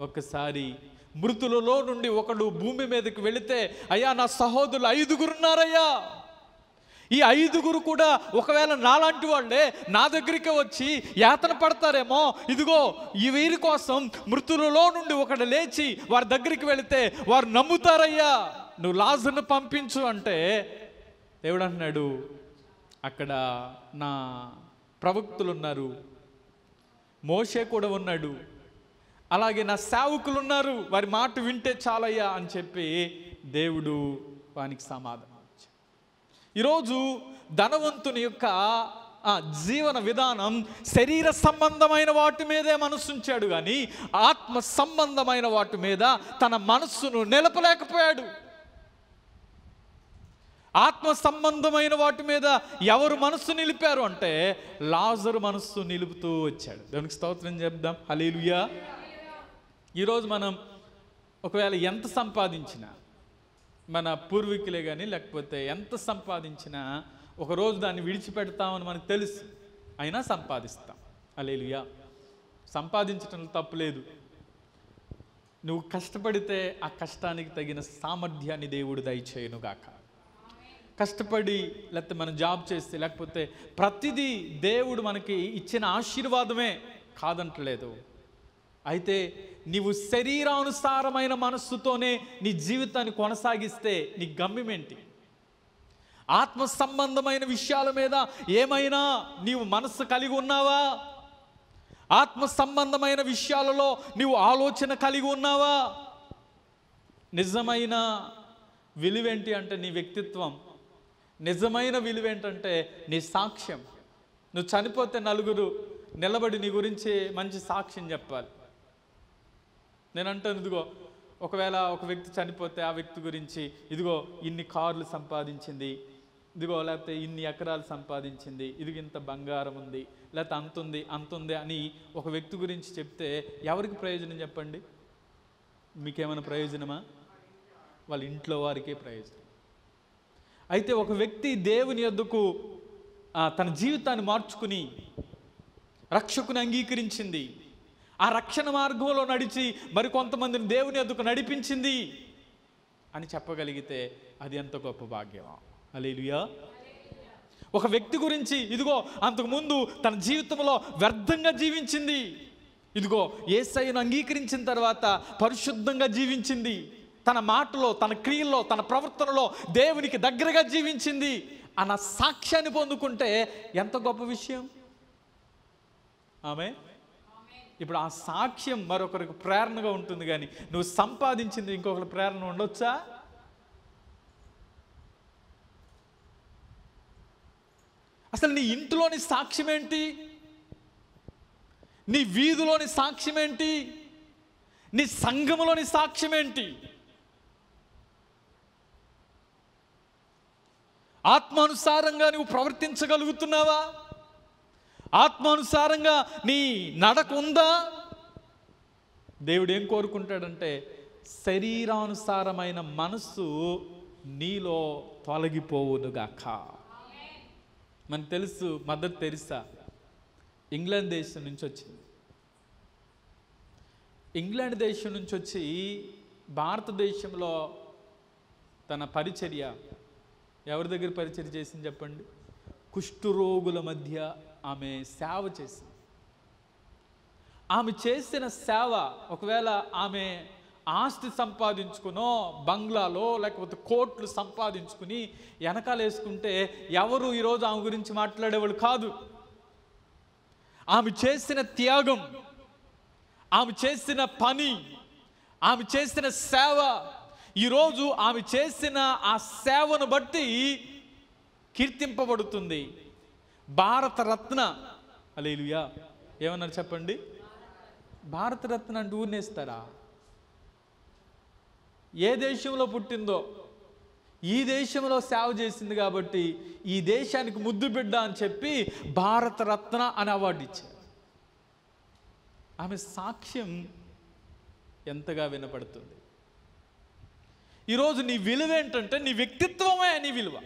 ఒక్కసారి మృతులలో నుండి ఒకడు భూమి మీదకి వెళితే, అయ్యా నా సహోదరులు 5గురు ఉన్నారయ్యా, ఈ 5గురు కూడా ఒకవేళ నాలాంటి వాళ్ళే నా దగ్గరికి వచ్చి యాతన పడతారేమో, ఇదిగో ఈ వీరి కోసం మృతులలో నుండి ఒకడు లేచి వారి దగ్గరికి వెళితే వారు నమ్ముతారయ్యా, నువ్వు లాజరును పంపించు అంటే దేవుడు అంటున్నాడు, అక్కడ నా ప్రవక్తులు ఉన్నారు, మోషే కూడా ఉన్నాడు, అలాగే నా సేవకులు ఉన్నారు, వారి మాట వింటే చాలయ్యా అని చెప్పి దేవుడు వానికి సమాధానం. ఈరోజు ధనవంతుని యొక్క జీవన విధానం శరీర సంబంధమైన వాటి మీదే మనసు ఉంచాడు, కానీ ఆత్మ సంబంధమైన వాటి మీద తన మనస్సును నిలపలేకపోయాడు. ఆత్మ సంబంధమైన వాటి మీద ఎవరు మనస్సు నిలిపారు అంటే లాజరు మనస్సు నిలుపుతూ వచ్చాడు. దేవునికి స్తోత్రం చెప్దాం, హల్లెలూయా. ఈరోజు మనం ఒకవేళ ఎంత సంపాదించినా, మన పూర్వీకులే కానీ లేకపోతే ఎంత సంపాదించినా ఒకరోజు దాన్ని విడిచిపెడతామని మనకు తెలుసు, అయినా సంపాదిస్తాం. హల్లెలూయా. సంపాదించటంలో తప్పులేదు, నువ్వు కష్టపడితే ఆ కష్టానికి తగిన సామర్థ్యాన్ని దేవుడు దయచేయునుగాక. కష్టపడి లేకపోతే మనం జాబ్ చేస్తే లేకపోతే ప్రతిదీ దేవుడు మనకి ఇచ్చిన ఆశీర్వాదమే, కాదంటలేదు. అయితే నీవు శరీరానుసారమైన మనస్సుతోనే నీ జీవితాన్ని కొనసాగిస్తే నీ గమ్యం ఏంటి? ఆత్మ సంబంధమైన విషయాల మీద ఏమైనా నీవు మనస్సు కలిగి ఉన్నావా? ఆత్మ సంబంధమైన విషయాలలో నీవు ఆలోచన కలిగి ఉన్నావా? నిజమైన విలువేంటి అంటే నీ వ్యక్తిత్వం, నిజమైన విలువేంటంటే నీ సాక్ష్యం. నువ్వు చనిపోతే నలుగురు నిలబడి నీ గురించి మంచి సాక్ష్యం చెప్పాలి. నేను అంటాను, ఇదిగో ఒకవేళ ఒక వ్యక్తి చనిపోతే ఆ వ్యక్తి గురించి, ఇదిగో ఇన్ని కార్లు సంపాదించింది, ఇదిగో లేకపోతే ఇన్ని ఎకరాలు సంపాదించింది, ఇదిగో ఇంత బంగారం ఉంది, లేకపోతే అంతుంది అంతుంది అని ఒక వ్యక్తి గురించి చెప్తే ఎవరికి ప్రయోజనం చెప్పండి? మీకేమైనా ప్రయోజనమా? వాళ్ళ ఇంట్లో వారికే ప్రయోజనం. అయితే ఒక వ్యక్తి దేవుని యొద్దకు తన జీవితాన్ని మార్చుకుని రక్షకుని అంగీకరించింది, ఆ రక్షణ మార్గంలో నడిచి మరికొంతమందిని దేవుని యొద్దకు నడిపించింది అని చెప్పగలిగితే అది ఎంత గొప్ప భాగ్యం. హల్లెలూయా. ఒక వ్యక్తి గురించి, ఇదిగో అంతకుముందు తన జీవితంలో వ్యర్థంగా జీవించింది, ఇదిగో యేసయ్యను అంగీకరించిన తర్వాత పరిశుద్ధంగా జీవించింది, తన మాటలో తన క్రియల్లో తన ప్రవర్తనలో దేవునికి దగ్గరగా జీవించింది అన్న సాక్ష్యాన్ని పొందుకుంటే ఎంత గొప్ప విషయం. ఆమె ఇప్పుడు ఆ సాక్ష్యం మరొకరికి ప్రేరణగా ఉంటుంది, కానీ నువ్వు సంపాదించింది ఇంకొకరి ప్రేరణ ఉండొచ్చా? అసలు నీ ఇంటిలోని సాక్ష్యం ఏంటి? నీ వీధిలోని సాక్ష్యం ఏంటి? నీ సంఘములోని సాక్ష్యం ఏంటి? ఆత్మానుసారంగా నువ్వు ప్రవర్తించగలుగుతున్నావా? ఆత్మానుసారంగా నీ నడక ఉందా? దేవుడు ఏం కోరుకుంటాడంటే శరీరానుసారమైన మనస్సు నీలో తొలగిపోవునుగాక. మనకు తెలుసు, మదర్ తెరిసా ఇంగ్లాండ్ దేశం నుంచి వచ్చింది. ఇంగ్లాండ్ దేశం నుంచి వచ్చి భారతదేశంలో తన పరిచర్య ఎవరి దగ్గర పరిచర్య చేసింది చెప్పండి? కుష్ఠరోగుల మధ్య ఆమె సేవ చేసింది. ఆమె చేసిన సేవ, ఒకవేళ ఆమె ఆస్తి సంపాదించుకునో బంగ్లాలో లేకపోతే కోట్లు సంపాదించుకుని వెనకాల వేసుకుంటే ఎవరు ఈరోజు ఆమె గురించి మాట్లాడేవాళ్ళు కాదు. ఆమె చేసిన త్యాగం, ఆమె చేసిన పని, ఆమె చేసిన సేవ, ఈరోజు ఆమె చేసిన ఆ సేవను బట్టి కీర్తింపబడుతుంది. భారతరత్న. హల్లెలూయా. ఏమన్నారు చెప్పండి? భారతరత్న అంటే ఊరినేస్తారా? ఏ దేశంలో పుట్టిందో ఈ దేశంలో సేవ చేసింది కాబట్టి ఈ దేశానికి ముద్దు బిడ్డ అని చెప్పి భారతరత్న అని అవార్డు ఇచ్చారు. ఆమె సాక్ష్యం ఎంతగా వినపడుతుంది. ఈరోజు నీ విలువ ఏంటంటే నీ వ్యక్తిత్వమే నీ విలువ.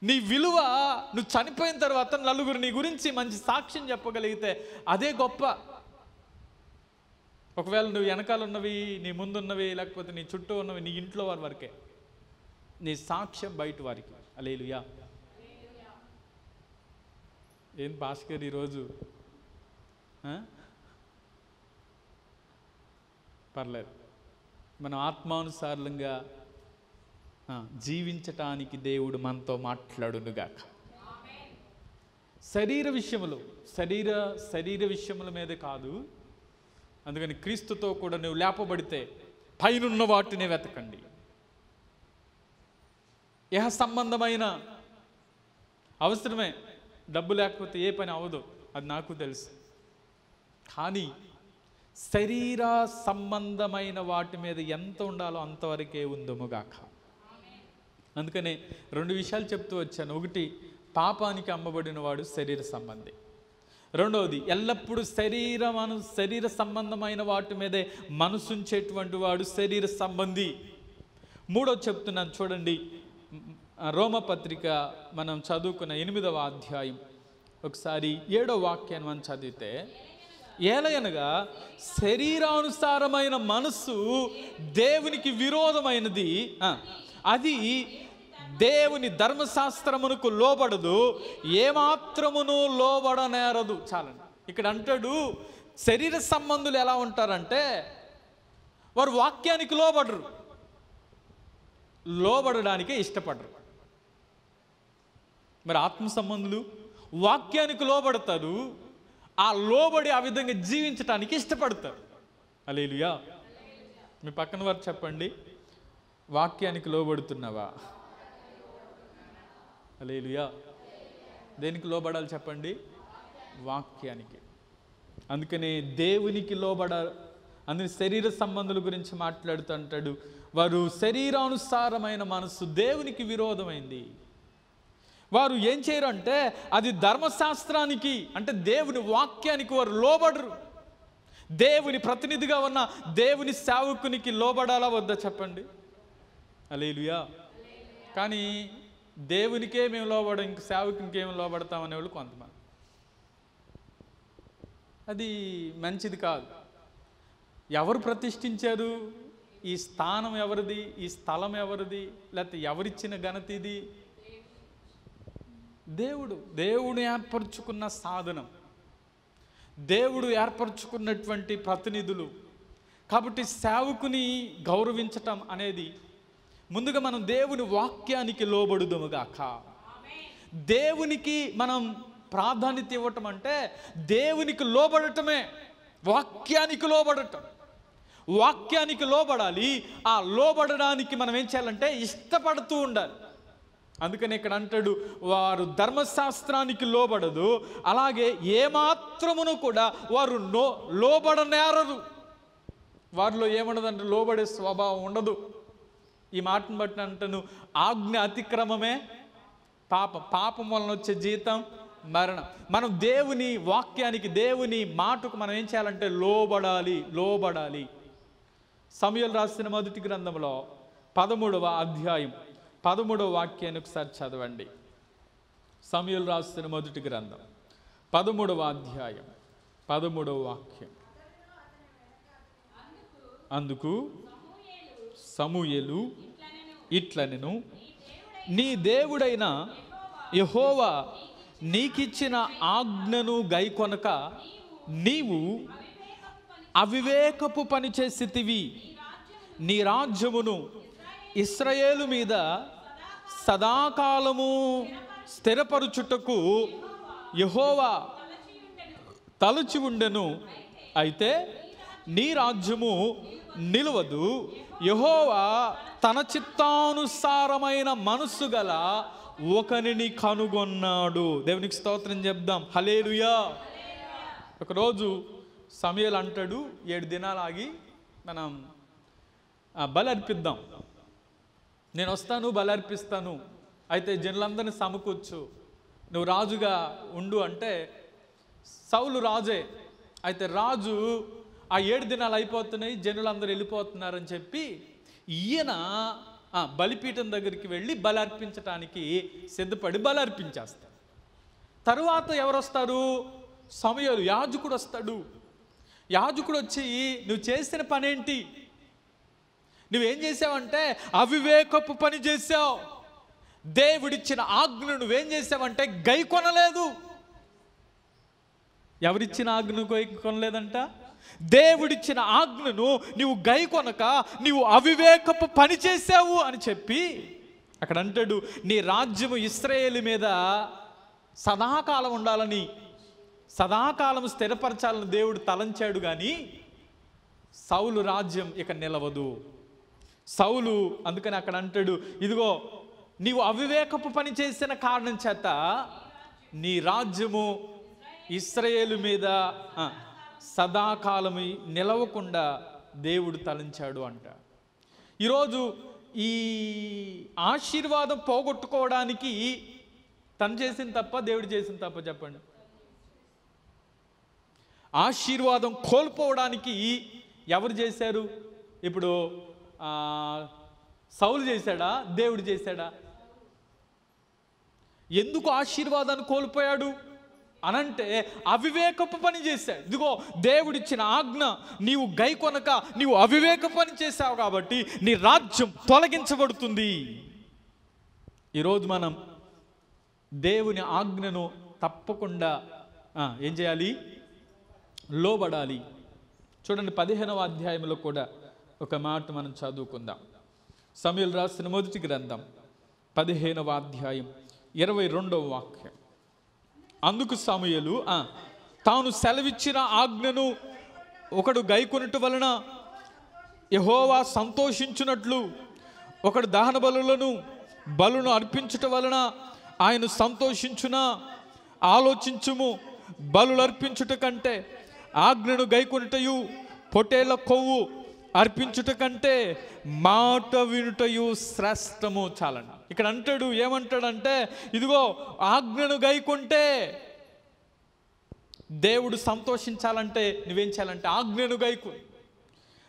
నీ విలువ నువ్వు చనిపోయిన తర్వాత నలుగురు నీ గురించి మంచి సాక్ష్యం చెప్పగలిగితే అదే గొప్ప. ఒకవేళ నువ్వు వెనకాల ఉన్నవి, నీ ముందున్నవి, లేకపోతే నీ చుట్టూ ఉన్నవి నీ ఇంట్లో వారి వరకే, నీ సాక్ష్యం బయట వారికి. హల్లెలూయా. ఏం భాస్కర్ ఈరోజు పర్లేదు, మనం ఆత్మానుసారంగా జీవించటానికి దేవుడు మనతో మాట్లాడునుగాక. శరీర విషయముల మీదే కాదు. అందుకని క్రీస్తుతో కూడా నువ్వు లేపబడితే పైనున్న వాటినే వెతకండి. ఇహ సంబంధమైన అవసరమే, డబ్బు లేకపోతే ఏ పని అవ్వదు, అది నాకు తెలుసు. కానీ శరీర సంబంధమైన వాటి మీద ఎంత ఉండాలో అంతవరకే ఉందముగాక. అందుకనే 2 విషయాలు చెప్తూ వచ్చాను. ఒకటి, పాపానికి అమ్మబడిన వాడు శరీర సంబంధి. రెండవది, ఎల్లప్పుడూ శరీర సంబంధమైన వాటి మీదే మనసుంచేటువంటి వాడు శరీర సంబంధి. మూడోది చెప్తున్నాను చూడండి, రోమపత్రిక మనం చదువుకున్న 8వ అధ్యాయం ఒకసారి 7వ వాక్యాన్ని మనం చదివితే, ఏలయనగా శరీరానుసారమైన మనస్సు దేవునికి విరోధమైనది, అది దేవుని ధర్మశాస్త్రమునకు లోబడదు, ఏమాత్రమును లోబడనేరదు. చాలండి. ఇక్కడ అంటాడు శరీర సంబంధులు ఎలా ఉంటారంటే వారు వాక్యానికి లోబడడానికే ఇష్టపడరు. మరి ఆత్మ సంబంధులు వాక్యానికి లోబడతారు, ఆ లోబడి ఆ విధంగా జీవించటానికి ఇష్టపడతారు. హల్లెలూయా. మీ పక్కన వారు చెప్పండి, వాక్యానికి లోబడుతున్నావా? హల్లెలూయా. దేనికి లోబడాలి చెప్పండి? వాక్యానికి. అందుకనే దేవునికి అందుకని శరీర సంబంధుల గురించి మాట్లాడుతూ అంటాడు, వారు శరీరానుసారమైన మనస్సు దేవునికి విరోధమైంది. వారు ఏం చేయరు అంటే అది ధర్మశాస్త్రానికి, అంటే దేవుని వాక్యానికి వారు లోబడరు. దేవుని ప్రతినిధిగా ఉన్న దేవుని సేవకునికి లోబడాలా వద్దా చెప్పండి? హల్లెలూయా. కానీ దేవునికే మేము లోబడం, ఇంక సేవకునికి ఏమి లోబడతాం అనేవాళ్ళు కొంతమంది. అది మంచిది కాదు. ఎవరు ప్రతిష్ఠించారు? ఈ స్థానం ఎవరిది? ఈ స్థలం ఎవరిది? లేకపోతే ఎవరిచ్చిన ఘనత ఇది? దేవుడు ఏర్పరచుకున్న సాధనం, దేవుడు ఏర్పరచుకున్నటువంటి ప్రతినిధులు. కాబట్టి సేవకుని గౌరవించటం అనేది ముందుగా మనం దేవుని వాక్యానికి లోబడుదుముగాక. దేవునికి మనం ప్రాధాన్యత ఇవ్వటం అంటే దేవునికి లోబడటమే, వాక్యానికి లోబడటం. వాక్యానికి లోబడాలి. ఆ లోబడడానికి మనం ఏం చేయాలంటే ఇష్టపడుతూ ఉండాలి. అందుకని ఇక్కడ అంటాడు, వారు ధర్మశాస్త్రానికి లోబడదు, అలాగే ఏమాత్రమును కూడా వారు లోబడనేరరు. వారిలో ఏముండదంటే లోబడే స్వభావం ఉండదు. ఈ మాటను బట్టి అంటాను, ఆజ్ఞ అతిక్రమమే పాపం వలన వచ్చే జీతం మరణం. మనం దేవుని వాక్యానికి, దేవుని మాటకు మనం ఏం చేయాలంటే లోబడాలి. సమూయేలు రాసిన మొదటి గ్రంథంలో 13వ అధ్యాయం 13వ వాక్యాన్ని ఒకసారి చదవండి. సమూయేలు రాసిన మొదటి గ్రంథం 13వ అధ్యాయం 13వ వాక్యం. అందుకు సమూయేలు ఇట్లనెను, నీ దేవుడైన యెహోవా నీకిచ్చిన ఆజ్ఞను గైకొనక నీవు అవివేకపు పని చేసితివి. నీ రాజ్యమును ఇశ్రాయేలు మీద సదాకాలము స్థిరపరుచుటకు యెహోవా తలచి ఉండెను. అయితే నీ రాజ్యము నిలవదు. యెహోవా తన చిత్తానుసారమైన మనస్సు గల ఒకనిని కనుగొన్నాడు. దేవునికి స్తోత్రం చెప్దాం. హల్లెలూయా. ఒకరోజు సమూయేలు అంటాడు, 7 దినాలు ఆగి మనం బలి అర్పిద్దాం, నేను వస్తాను, బలి అర్పిస్తాను, అయితే జనులందరినీ సమకూర్చు, నువ్వు రాజుగా ఉండు అంటే సౌలు రాజే. అయితే రాజు ఆ 7 దినాలు అయిపోతున్నాయి, జనులందరూ వెళ్ళిపోతున్నారని చెప్పి ఈయన బలిపీఠం దగ్గరికి వెళ్ళి బలి అర్పించటానికి సిద్ధపడి బలి అర్పించేస్తాడు. తరువాత ఎవరు వస్తారు? సమూయేలు యాజకుడు వస్తాడు. యాజకుడు వచ్చి, నువ్వు చేసిన పనేంటి? నువ్వేం చేసావంటే అవివేకపు పని చేసావు. దేవుడిచ్చిన ఆజ్ఞను నువ్వేం చేసావంటే గైకొనలేదు. ఎవరిచ్చిన ఆజ్ఞను గైకొనలేదంట? దేవుడిచ్చిన ఆజ్ఞను నీవు గైకొనక నీవు అవివేకపు పని చేసావు అని చెప్పి అక్కడ అంటాడు, నీ రాజ్యము ఇశ్రాయేలు మీద సదాకాలం ఉండాలని, సదాకాలం స్థిరపరచాలని దేవుడు తలంచాడు. కానీ సౌలు రాజ్యం ఇక నిలవదు. సౌలు అందుకని అక్కడ అంటాడు, ఇదిగో నీవు అవివేకపు పని చేసిన కారణం చేత నీ రాజ్యము ఇశ్రాయేలు మీద సదాకాలము నిలవకుండా దేవుడు తలంచాడు అంట. ఈరోజు ఈ ఆశీర్వాదం పోగొట్టుకోవడానికి తను చేసిన తప్ప, దేవుడు చేసిన తప్ప? చెప్పండి. ఆశీర్వాదం కోల్పోవడానికి ఎవరు చేశారు? ఇప్పుడు సౌలు చేశాడా, దేవుడు చేశాడా? ఎందుకు ఆశీర్వాదాన్ని కోల్పోయాడు అనంటే అవివేకపు పని చేశాడు. ఇదిగో దేవుడిచ్చిన ఆజ్ఞ నీవు గైకొనక నీవు అవివేక పని చేశావు కాబట్టి నీ రాజ్యం తొలగించబడుతుంది. ఈరోజు మనం దేవుని ఆజ్ఞను తప్పకుండా ఏం చేయాలి? లోబడాలి. చూడండి, 15వ అధ్యాయంలో కూడా ఒక మాట మనం చదువుకుందాం. సమూయేలు రాసిన మొదటి గ్రంథం 15వ అధ్యాయం 22వ వాక్యం. అందుకు సమూయేలు తాను సెలవిచ్చిన ఆజ్ఞను ఒకడు గైకొనుట వలన యెహోవా సంతోషించున్నట్లు ఒకడు దహన బలులను అర్పించుట వలన ఆయన సంతోషించునా? ఆలోచించుము. బలులు అర్పించుట కంటే ఆజ్ఞను గైకొనుటయు పొట్టేళ్ల కొవ్వు అర్పించుట కంటే మాట వినుటయు శ్రేష్టము. చాలండి. ఇక్కడ అంటాడు, ఏమంటాడంటే ఇదిగో ఆజ్ఞను గైకొంటే దేవుడు సంతోషించాలంటే నువ్వేం చేయాలంటే ఆజ్ఞను గైకు.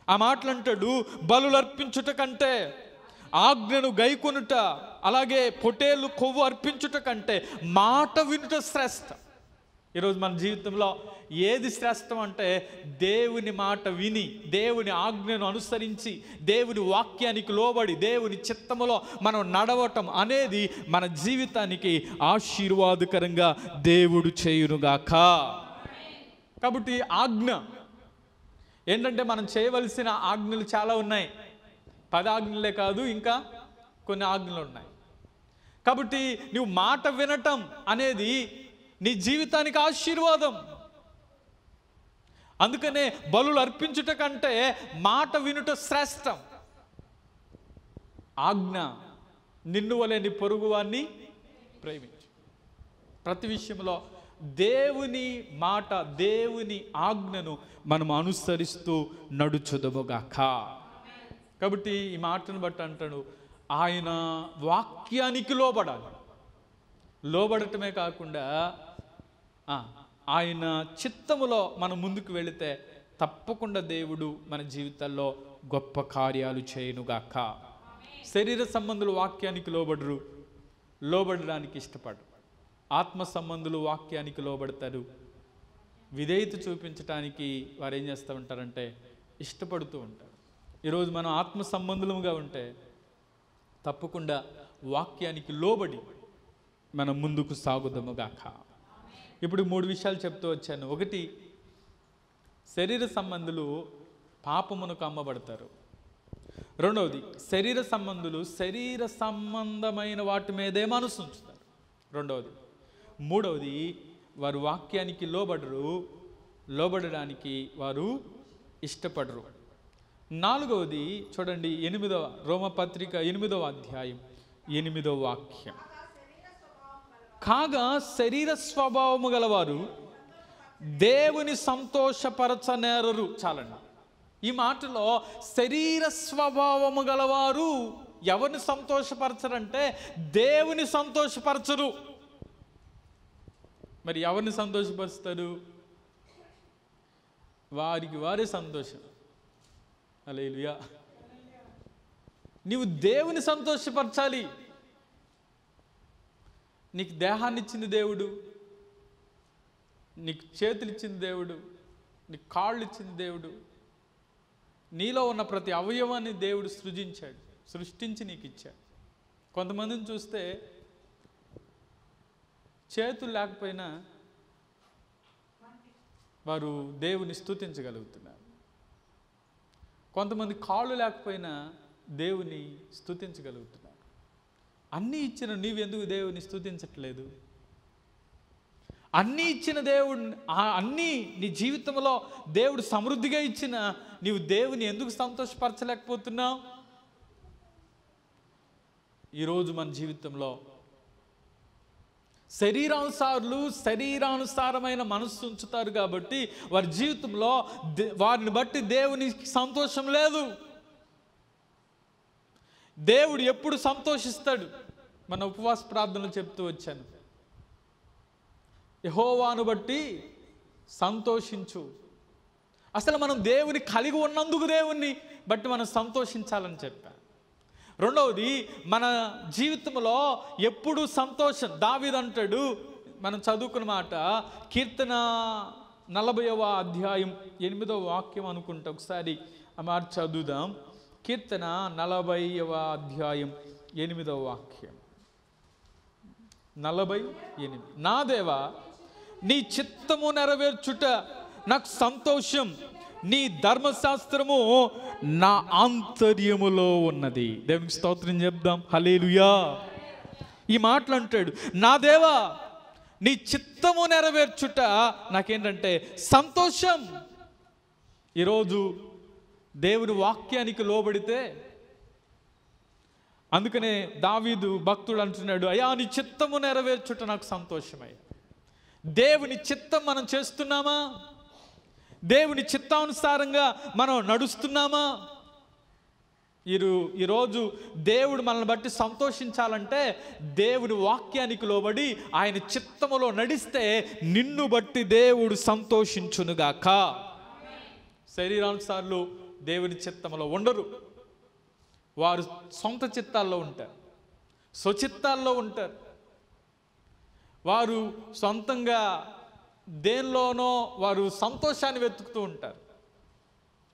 ఆ మాటలు అంటాడు, బలులు అర్పించుట కంటే ఆజ్ఞను గైకొనుట, అలాగే పొట్టేళ్ళు కొవ్వు అర్పించుట కంటే మాట వినుట శ్రేష్టం. ఈరోజు మన జీవితంలో ఏది శ్రేష్టం అంటే దేవుని మాట విని, దేవుని ఆజ్ఞను అనుసరించి, దేవుని వాక్యానికి లోబడి, దేవుని చిత్తములో మనం నడవటం అనేది మన జీవితానికి ఆశీర్వాదకరంగా దేవుడు చేయునుగాక. కాబట్టి ఆజ్ఞ ఏంటంటే మనం చేయవలసిన ఆజ్ఞలు చాలా ఉన్నాయి. 10 ఆజ్ఞలే కాదు, ఇంకా కొన్ని ఆజ్ఞలు ఉన్నాయి. కాబట్టి నువ్వు మాట వినటం అనేది నీ జీవితానికి ఆశీర్వాదం. అందుకనే బలులు అర్పించుట కంటే మాట వినుట శ్రేష్టం. ఆజ్ఞ, నిన్ను వలె నీ పొరుగువాన్ని ప్రేమించు. ప్రతి విషయంలో దేవుని మాట, దేవుని ఆజ్ఞను మనం అనుసరిస్తూ నడుచుదముగాక. కాబట్టి ఈ మాటను బట్టి అంటాడు, ఆయన వాక్యానికి లోబడాలి. లోబడటమే కాకుండా ఆయన చిత్తములో మనం ముందుకు వెళితే తప్పకుండా దేవుడు మన జీవితాల్లో గొప్ప కార్యాలు చేయనుగాక. శరీర సంబంధులు వాక్యానికి లోబడరు, లోబడడానికి ఇష్టపడరు. ఆత్మ సంబంధులు వాక్యానికి లోబడతారు. విధేయత చూపించడానికి వారు ఏం చేస్తూ ఉంటారంటే ఇష్టపడుతూ ఉంటారు. ఈరోజు మనం ఆత్మ సంబంధులుగా ఉంటే తప్పకుండా వాక్యానికి లోబడి మనం ముందుకు సాగుదాముగాక. ఇప్పుడు 3 విషయాలు చెప్తూ వచ్చాను. ఒకటి, శరీర సంబంధులు పాపమునకు అమ్మబడతారు. రెండవది, శరీర సంబంధులు శరీర సంబంధమైన వాటి మీదే మనసు ఉంచుతారు. రెండవది. మూడవది, వారు వాక్యానికి లోబడరు, లోబడడానికి వారు ఇష్టపడరు. నాలుగవది చూడండి, 8వ రోమపత్రిక 8వ అధ్యాయం 8వ వాక్యం. కాగా శరీర స్వభావము గలవారు దేవుని సంతోషపరచనేరరు. చాలండి. ఈ మాటలో శరీర స్వభావము గలవారు ఎవరిని సంతోషపరచరంటే దేవుని సంతోషపరచరు. మరి ఎవరిని సంతోషపరుస్తారు? వారికి వారే సంతోషం. హల్లెలూయా. నీవు దేవుని సంతోషపరచాలి. నీకు దేహాన్ని ఇచ్చింది దేవుడు, నీకు చేతులు ఇచ్చింది దేవుడు, నీకు కాళ్ళు ఇచ్చింది దేవుడు, నీలో ఉన్న ప్రతి అవయవాన్ని దేవుడు సృష్టించి నీకు ఇచ్చాడు. కొంతమందిని చూస్తే చేతులు లేకపోయినా వారు దేవుని స్తుతించగలుగుతున్నారు. కొంతమంది కాళ్ళు లేకపోయినా దేవుని స్తుతించగలుగుతున్నారు. అన్నీ ఇచ్చిన నీవెందుకు దేవుని స్తుతించట్లేదు? అన్నీ ఇచ్చిన దేవుడు, అన్నీ నీ జీవితంలో దేవుడు సమృద్ధిగా ఇచ్చిన నీవు దేవుని ఎందుకు సంతోషపరచలేకపోతున్నావు? ఈరోజు మన జీవితంలో శరీరానుసారమైన మనస్సు ఉంచుతారు కాబట్టి వారి జీవితంలో వారిని బట్టి దేవునికి సంతోషం లేదు. దేవుడు ఎప్పుడు సంతోషిస్తాడు? మన ఉపవాస ప్రార్థనలు చెప్తూ వచ్చాను, యెహోవాను బట్టి సంతోషించు. అసలు మనం దేవుని కలిగి ఉన్నందుకు దేవుణ్ణి బట్టి మనం సంతోషించాలని చెప్పాను. రెండవది, మన జీవితంలో ఎప్పుడు సంతోషం. దావీదు అంటాడు, మనం చదువుకున్న మాట కీర్తన 40వ అధ్యాయం 8వ వాక్యం అనుకుంటా, ఒకసారి ఆ మాట చదువుదాం. కీర్తన 40వ అధ్యాయం 8వ వాక్యం. 48. నా దేవా, నీ చిత్తము నెరవేర్చుట నాకు సంతోషం, నీ ధర్మశాస్త్రము నా ఆంతర్యములో ఉన్నది. దేవునికి స్తోత్రం చెప్దాం. హల్లెలూయా. ఈ మాటలు అంటాడు, నా దేవా నీ చిత్తము నెరవేర్చుట నాకేంటంటే సంతోషం. ఈరోజు దేవుని వాక్యానికి లోబడితే, అందుకనే దావీదు భక్తుడు అంటున్నాడు, అయ్యా నీ చిత్తము నెరవేర్చుట నాకు సంతోషమయ్యా. దేవుని చిత్తం మనం చేస్తున్నామా? దేవుని చిత్తానుసారంగా మనం నడుస్తున్నామా? ఈరోజు దేవుడు మనల్ని బట్టి సంతోషించాలంటే దేవుని వాక్యానికి లోబడి ఆయన చిత్తములో నడిస్తే నిన్ను బట్టి దేవుడు సంతోషించునుగాక. శరీరానుసారులు దేవుని చిత్తములో ఉండరు. వారు సొంత చిత్తాల్లో ఉంటారు, స్వచిత్తాల్లో ఉంటారు. వారు సొంతంగా దేనిలోనో వారు సంతోషాన్ని వెతుకుతూ ఉంటారు.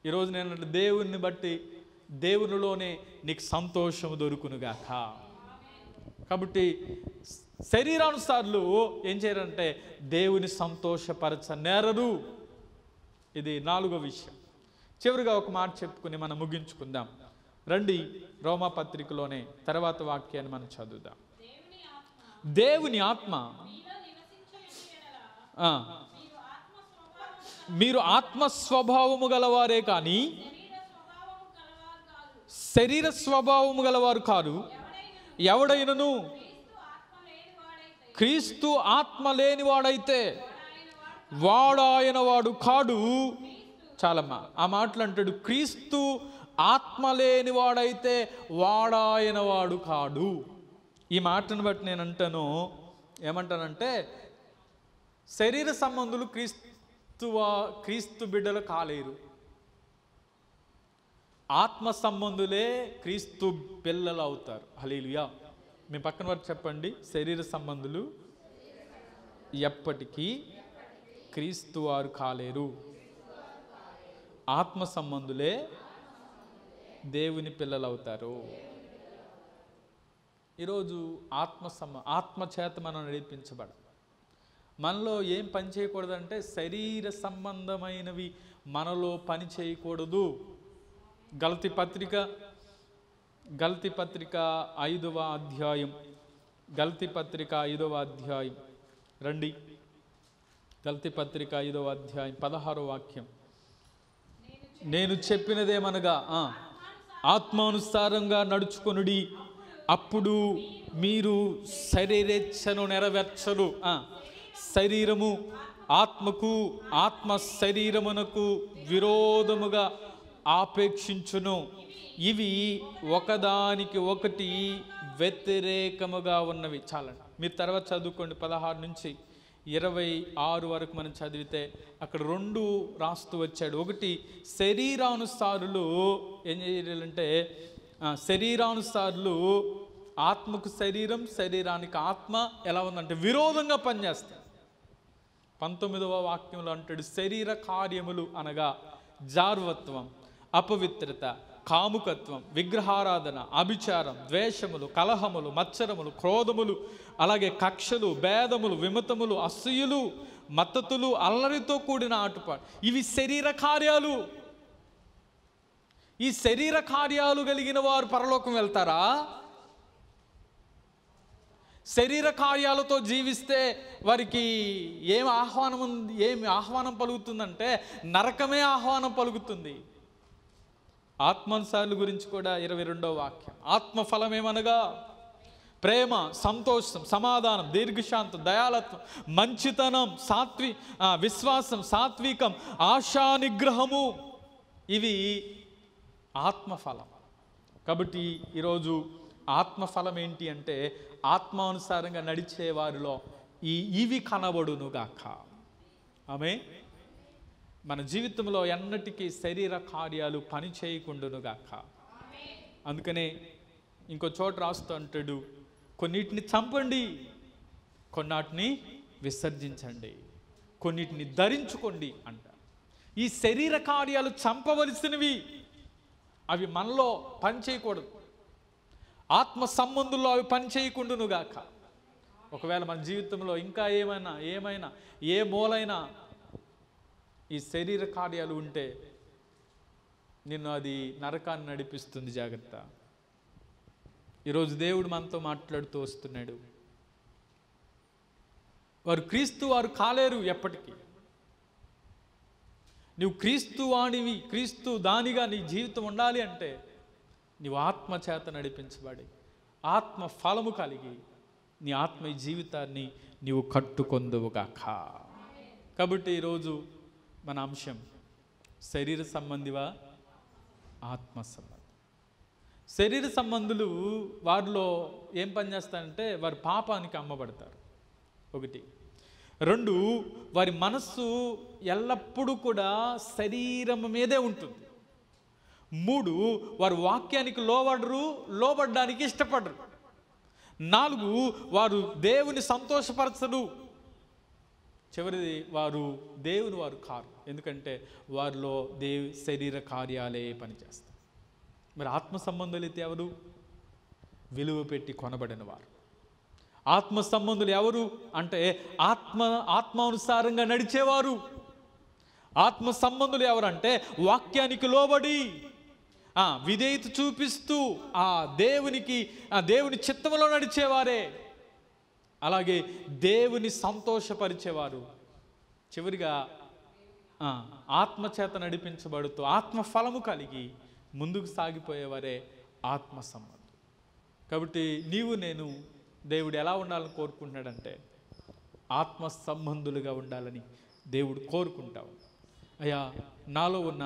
ఈరోజు నేను దేవుని బట్టి దేవునిలోనే నీకు సంతోషం దొరుకునుగాక. కాబట్టి శరీరానుసారులు ఏం చేయరంటే దేవుని సంతోషపరచనేరరు. ఇది 4వ విషయం. చివరిగా ఒక మాట చెప్పుకుని మనం ముగించుకుందాం. రండి, రోమా పత్రికలోనే తర్వాత వాక్యాన్ని మనం చదువుదాం. దేవుని ఆత్మ మీరు ఆత్మ స్వభావము గలవారే కానీ శరీర స్వభావము గలవారు కారు. ఎవడైనను క్రీస్తు ఆత్మ లేనివాడైతే వాడాయన వాడు కాడు. చాలమ్మా, ఆ మాటలు అంటాడు, క్రీస్తు ఆత్మ లేనివాడైతే వాడాయన వాడు కాడు. ఈ మాటను బట్టి నేను అంటాను, ఏమంటానంటే శరీర సంబంధులు క్రీస్తు బిడ్డలు కాలేరు. ఆత్మ సంబంధులే క్రీస్తు పిల్లలు అవుతారు. హల్లెలూయా. మీ పక్కన వారు చెప్పండి, శరీర సంబంధులు ఎప్పటికీ క్రీస్తు వారు కాలేరు. ఆత్మ సంబంధులే దేవుని పిల్లలు అవుతారు. ఈరోజు ఆత్మ చేత మనం నడిపించబడ, మనలో ఏం పని చేయకూడదంటే శరీర సంబంధమైనవి మనలో పని చేయకూడదు. గలతీ పత్రిక 5వ అధ్యాయం, గలతీ పత్రిక 5వ అధ్యాయం రండి. గలతీ పత్రిక 5వ అధ్యాయం 16వ వాక్యం. నేను చెప్పినదేమనగా ఆత్మానుసారంగా నడుచుకొనుడి, అప్పుడు మీరు శరీరేచ్ఛను నెరవేర్చరు. శరీరము ఆత్మకు, ఆత్మ శరీరమునకు విరోధముగా ఆపేక్షించును. ఇవి ఒకదానికి ఒకటి వ్యతిరేకముగా ఉన్నవి. చాలండి, మీరు తర్వాత చదువుకోండి 16 నుంచి. 26 వరకు మనం చదివితే అక్కడ 2 రాస్తూ వచ్చాడు. ఒకటి, శరీరానుసారులు ఏం చేయాలంటే, శరీరానుసారులు ఆత్మకు శరీరం, శరీరానికి ఆత్మ ఎలా ఉందంటే విరోధంగా పనిచేస్తాయి. 19వ వాక్యంలో అంటాడు, శరీర కార్యములు అనగా జార్వత్వం, అపవిత్రత, కాముకత్వం, విగ్రహారాధన, అభిచారం, ద్వేషములు, కలహములు, మత్సరములు, క్రోధములు, అలాగే కక్షలు, భేదములు, విమతములు, అసూయలు, మత్తతులు, అల్లరితో కూడిన ఆటుపాటు, ఇవి శరీర కార్యాలు. ఈ శరీర కార్యాలు కలిగిన వారు పరలోకం వెళ్తారా? శరీర కార్యాలతో జీవిస్తే వారికి ఏమి ఆహ్వానం పలుకుతుందంటే నరకమే ఆహ్వానం పలుకుతుంది. ఆత్మానుసారుల గురించి కూడా 22వ వాక్యం, ఆత్మఫలం ఏమనగా ప్రేమ, సంతోషం, సమాధానం, దీర్ఘశాంతం, దయాళత్వం, మంచితనం, విశ్వాసం, సాత్వికం, ఆశా నిగ్రహము, ఇవి ఆత్మఫలం. కాబట్టి ఈరోజు ఆత్మఫలం ఏంటి అంటే, ఆత్మానుసారంగా నడిచే వారిలో ఇవి కనబడునుగాక. ఆమె మన జీవితంలో ఎన్నటికీ శరీర కార్యాలు పని చేయకుండునుగాక. అందుకనే ఇంకో చోట రాస్తూ అంటాడు, కొన్నిటిని చంపండి, కొన్నిటిని విసర్జించండి, కొన్నిటిని ధరించుకోండి అంటారు. ఈ శరీర కార్యాలు చంపవలసినవి, అవి మనలో పని చేయకూడదు. ఆత్మ సంబంధుల్లో అవి పని చేయకుండునుగాక. ఒకవేళ మన జీవితంలో ఇంకా ఏమైనా ఏ మూలైనా ఈ శరీర కార్యాలు ఉంటే నిన్ను అది నరకాన్ని నడిపిస్తుంది. జాగ్రత్త. ఈరోజు దేవుడు మనతో మాట్లాడుతూ వస్తున్నాడు. వారు క్రీస్తు వారు కాలేరు ఎప్పటికీ. నువ్వు క్రీస్తు వాణివి, క్రీస్తు దానిగా నీ జీవితం ఉండాలి అంటే నీవు ఆత్మ చేత నడిపించబడి ఆత్మ ఫలము కలిగి నీ ఆత్మ జీవితాన్ని నీవు కట్టుకొందువుగాక. కాబట్టి ఈరోజు మన అంశం శరీర సంబంధివా, ఆత్మ సంబంధి. శరీర సంబంధులు వారిలో ఏం పనిచేస్తారంటే వారి పాపానికి అమ్మబడతారు. 1. 2, వారి మనస్సు ఎల్లప్పుడూ కూడా శరీరం మీదే ఉంటుంది. 3, వారు వాక్యానికి లోబడడానికి ఇష్టపడరు. 4, వారు దేవుని సంతోషపరచరు. చివరిది, వారు దేవుని వారు కారు. ఎందుకంటే వారిలో శరీర కార్యాలే పనిచేస్తారు. మరి ఆత్మ సంబంధులు అయితే ఎవరు? విలువ పెట్టి కొనబడిన వారు. ఆత్మ సంబంధులు ఎవరు అంటే ఆత్మానుసారంగా నడిచేవారు. ఆత్మ సంబంధులు ఎవరంటే వాక్యానికి లోబడి విధేయత చూపిస్తూ దేవుని చిత్తంలో నడిచేవారే. అలాగే దేవుని సంతోషపరిచేవారు. చివరిగా ఆత్మచేత నడిపించబడుతూ ఆత్మ ఫలము కలిగి ముందుకు సాగిపోయేవారే ఆత్మ సంబంధం. కాబట్టి నేను దేవుడు ఎలా ఉండాలని కోరుకుంటున్నాడంటే ఆత్మ సంబంధులుగా ఉండాలని దేవుడు కోరుకుంటావు. అయ్యా, నాలో ఉన్న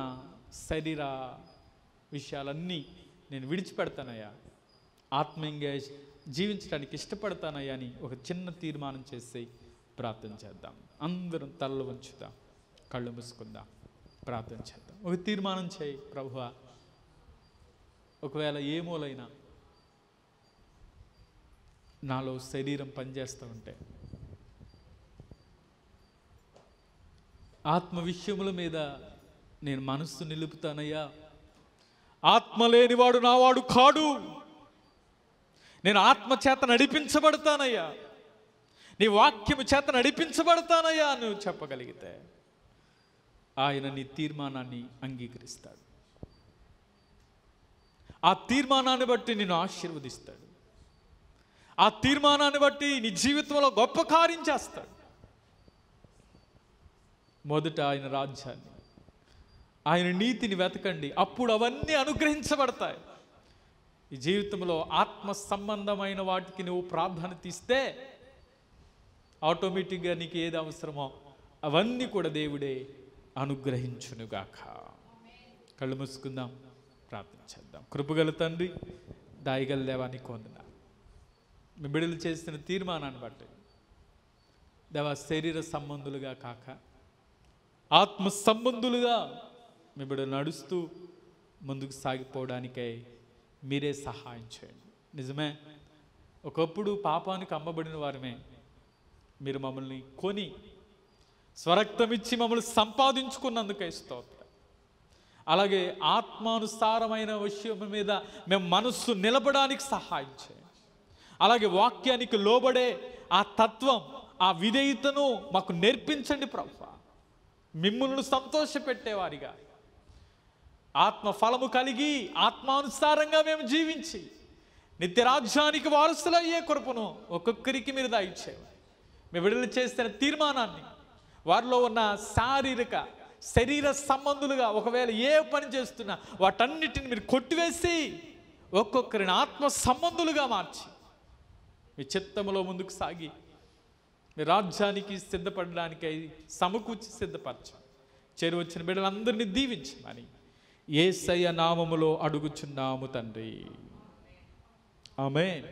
శరీర విషయాలన్నీ నేను విడిచిపెడతానయ్యా, ఆత్మీయంగా జీవించడానికి ఇష్టపడతానయ్యా అని ఒక చిన్న తీర్మానం చేసి ప్రార్థన చేద్దాం. అందరం తలలు వంచుదాం, కళ్ళు మూసుకుందాం, ప్రార్థన చేద్దాం. ఒక తీర్మానం చేయి, ప్రభువా, ఒకవేళ ఏ మూలైనా నాలో శరీరం పనిచేస్తూ ఉంటే ఆత్మ విషయముల మీద నేను మనస్సు నిలుపుతానయ్యా. ఆత్మ లేనివాడు నావాడు కాడు. నేను ఆత్మ చేత నడిపించబడతానయ్యా, నీ వాక్యము చేత నడిపించబడతానయ్యా నువ్వు చెప్పగలిగితే ఆయన నీ తీర్మానాన్ని అంగీకరిస్తాడు. ఆ తీర్మానాన్ని బట్టి నిన్ను ఆశీర్వదిస్తాడు. ఆ తీర్మానాన్ని బట్టి నీ జీవితంలో గొప్ప కార్యం చేస్తాడు. మొదట ఆయన రాజ్యాన్ని, ఆయన నీతిని వెతకండి, అప్పుడు అవన్నీ అనుగ్రహించబడతాయి. ఈ జీవితంలో ఆత్మ సంబంధమైన వాటికి నువ్వు ప్రాధాన్యత ఇస్తే ఆటోమేటిక్గా నీకు ఏది అవసరమో అవన్నీ కూడా దేవుడే అనుగ్రహించునుగాక. కళ్ళు మూసుకుందాం, ప్రార్థన చేద్దాం. కృపగల తండ్రి, దయగల దేవానికి వందనాలు. మీ బిడ్డలు చేసిన తీర్మానాన్ని బట్టి దేవా, శరీర సంబంధులుగా కాక ఆత్మ సంబంధులుగా మీ బిడ్డ నడుస్తూ ముందుకు సాగిపోవడానికై మీరే సహాయం చేయండి. నిజమే, ఒకప్పుడు పాపానికి అమ్మబడిన వారమే. మీరు మమ్మల్ని కొని స్వరక్తం ఇచ్చి మమ్మల్ని సంపాదించుకున్నందుకై స్తోత్రం. అలాగే ఆత్మానుసారమైన విషయం మీద మేము మనస్సు నిలబడానికి సహాయం చేయండి. అలాగే వాక్యానికి లోబడే ఆ తత్వం, ఆ విధేయతను మాకు నేర్పించండి ప్రభువా. మిమ్మల్ని సంతోషపెట్టేవారిగా, ఆత్మ ఫలము కలిగి ఆత్మానుసారంగా మేము జీవించి నిత్యరాజ్యానికి వారసులయ్యే కృపను ఒక్కొక్కరికి మీరు దయచేయండి. మీ విడుదల చేసిన తీర్మానాన్ని వారిలో ఉన్న శరీర సంబంధులుగా ఒకవేళ ఏ పని చేస్తున్నా వాటన్నిటిని మీరు కొట్టివేసి ఒక్కొక్కరిని ఆత్మ సంబంధులుగా మార్చి మీ చిత్తములో ముందుకు సాగి మీ రాజ్యానికి సిద్ధపడడానికై సమకూర్చి సిద్ధపరచు. చేరువచ్చిన బిడ్డలందరినీ దీవించమని యేసయ్య నామములో అడుగుచున్నాము తండ్రి. ఆమేన్.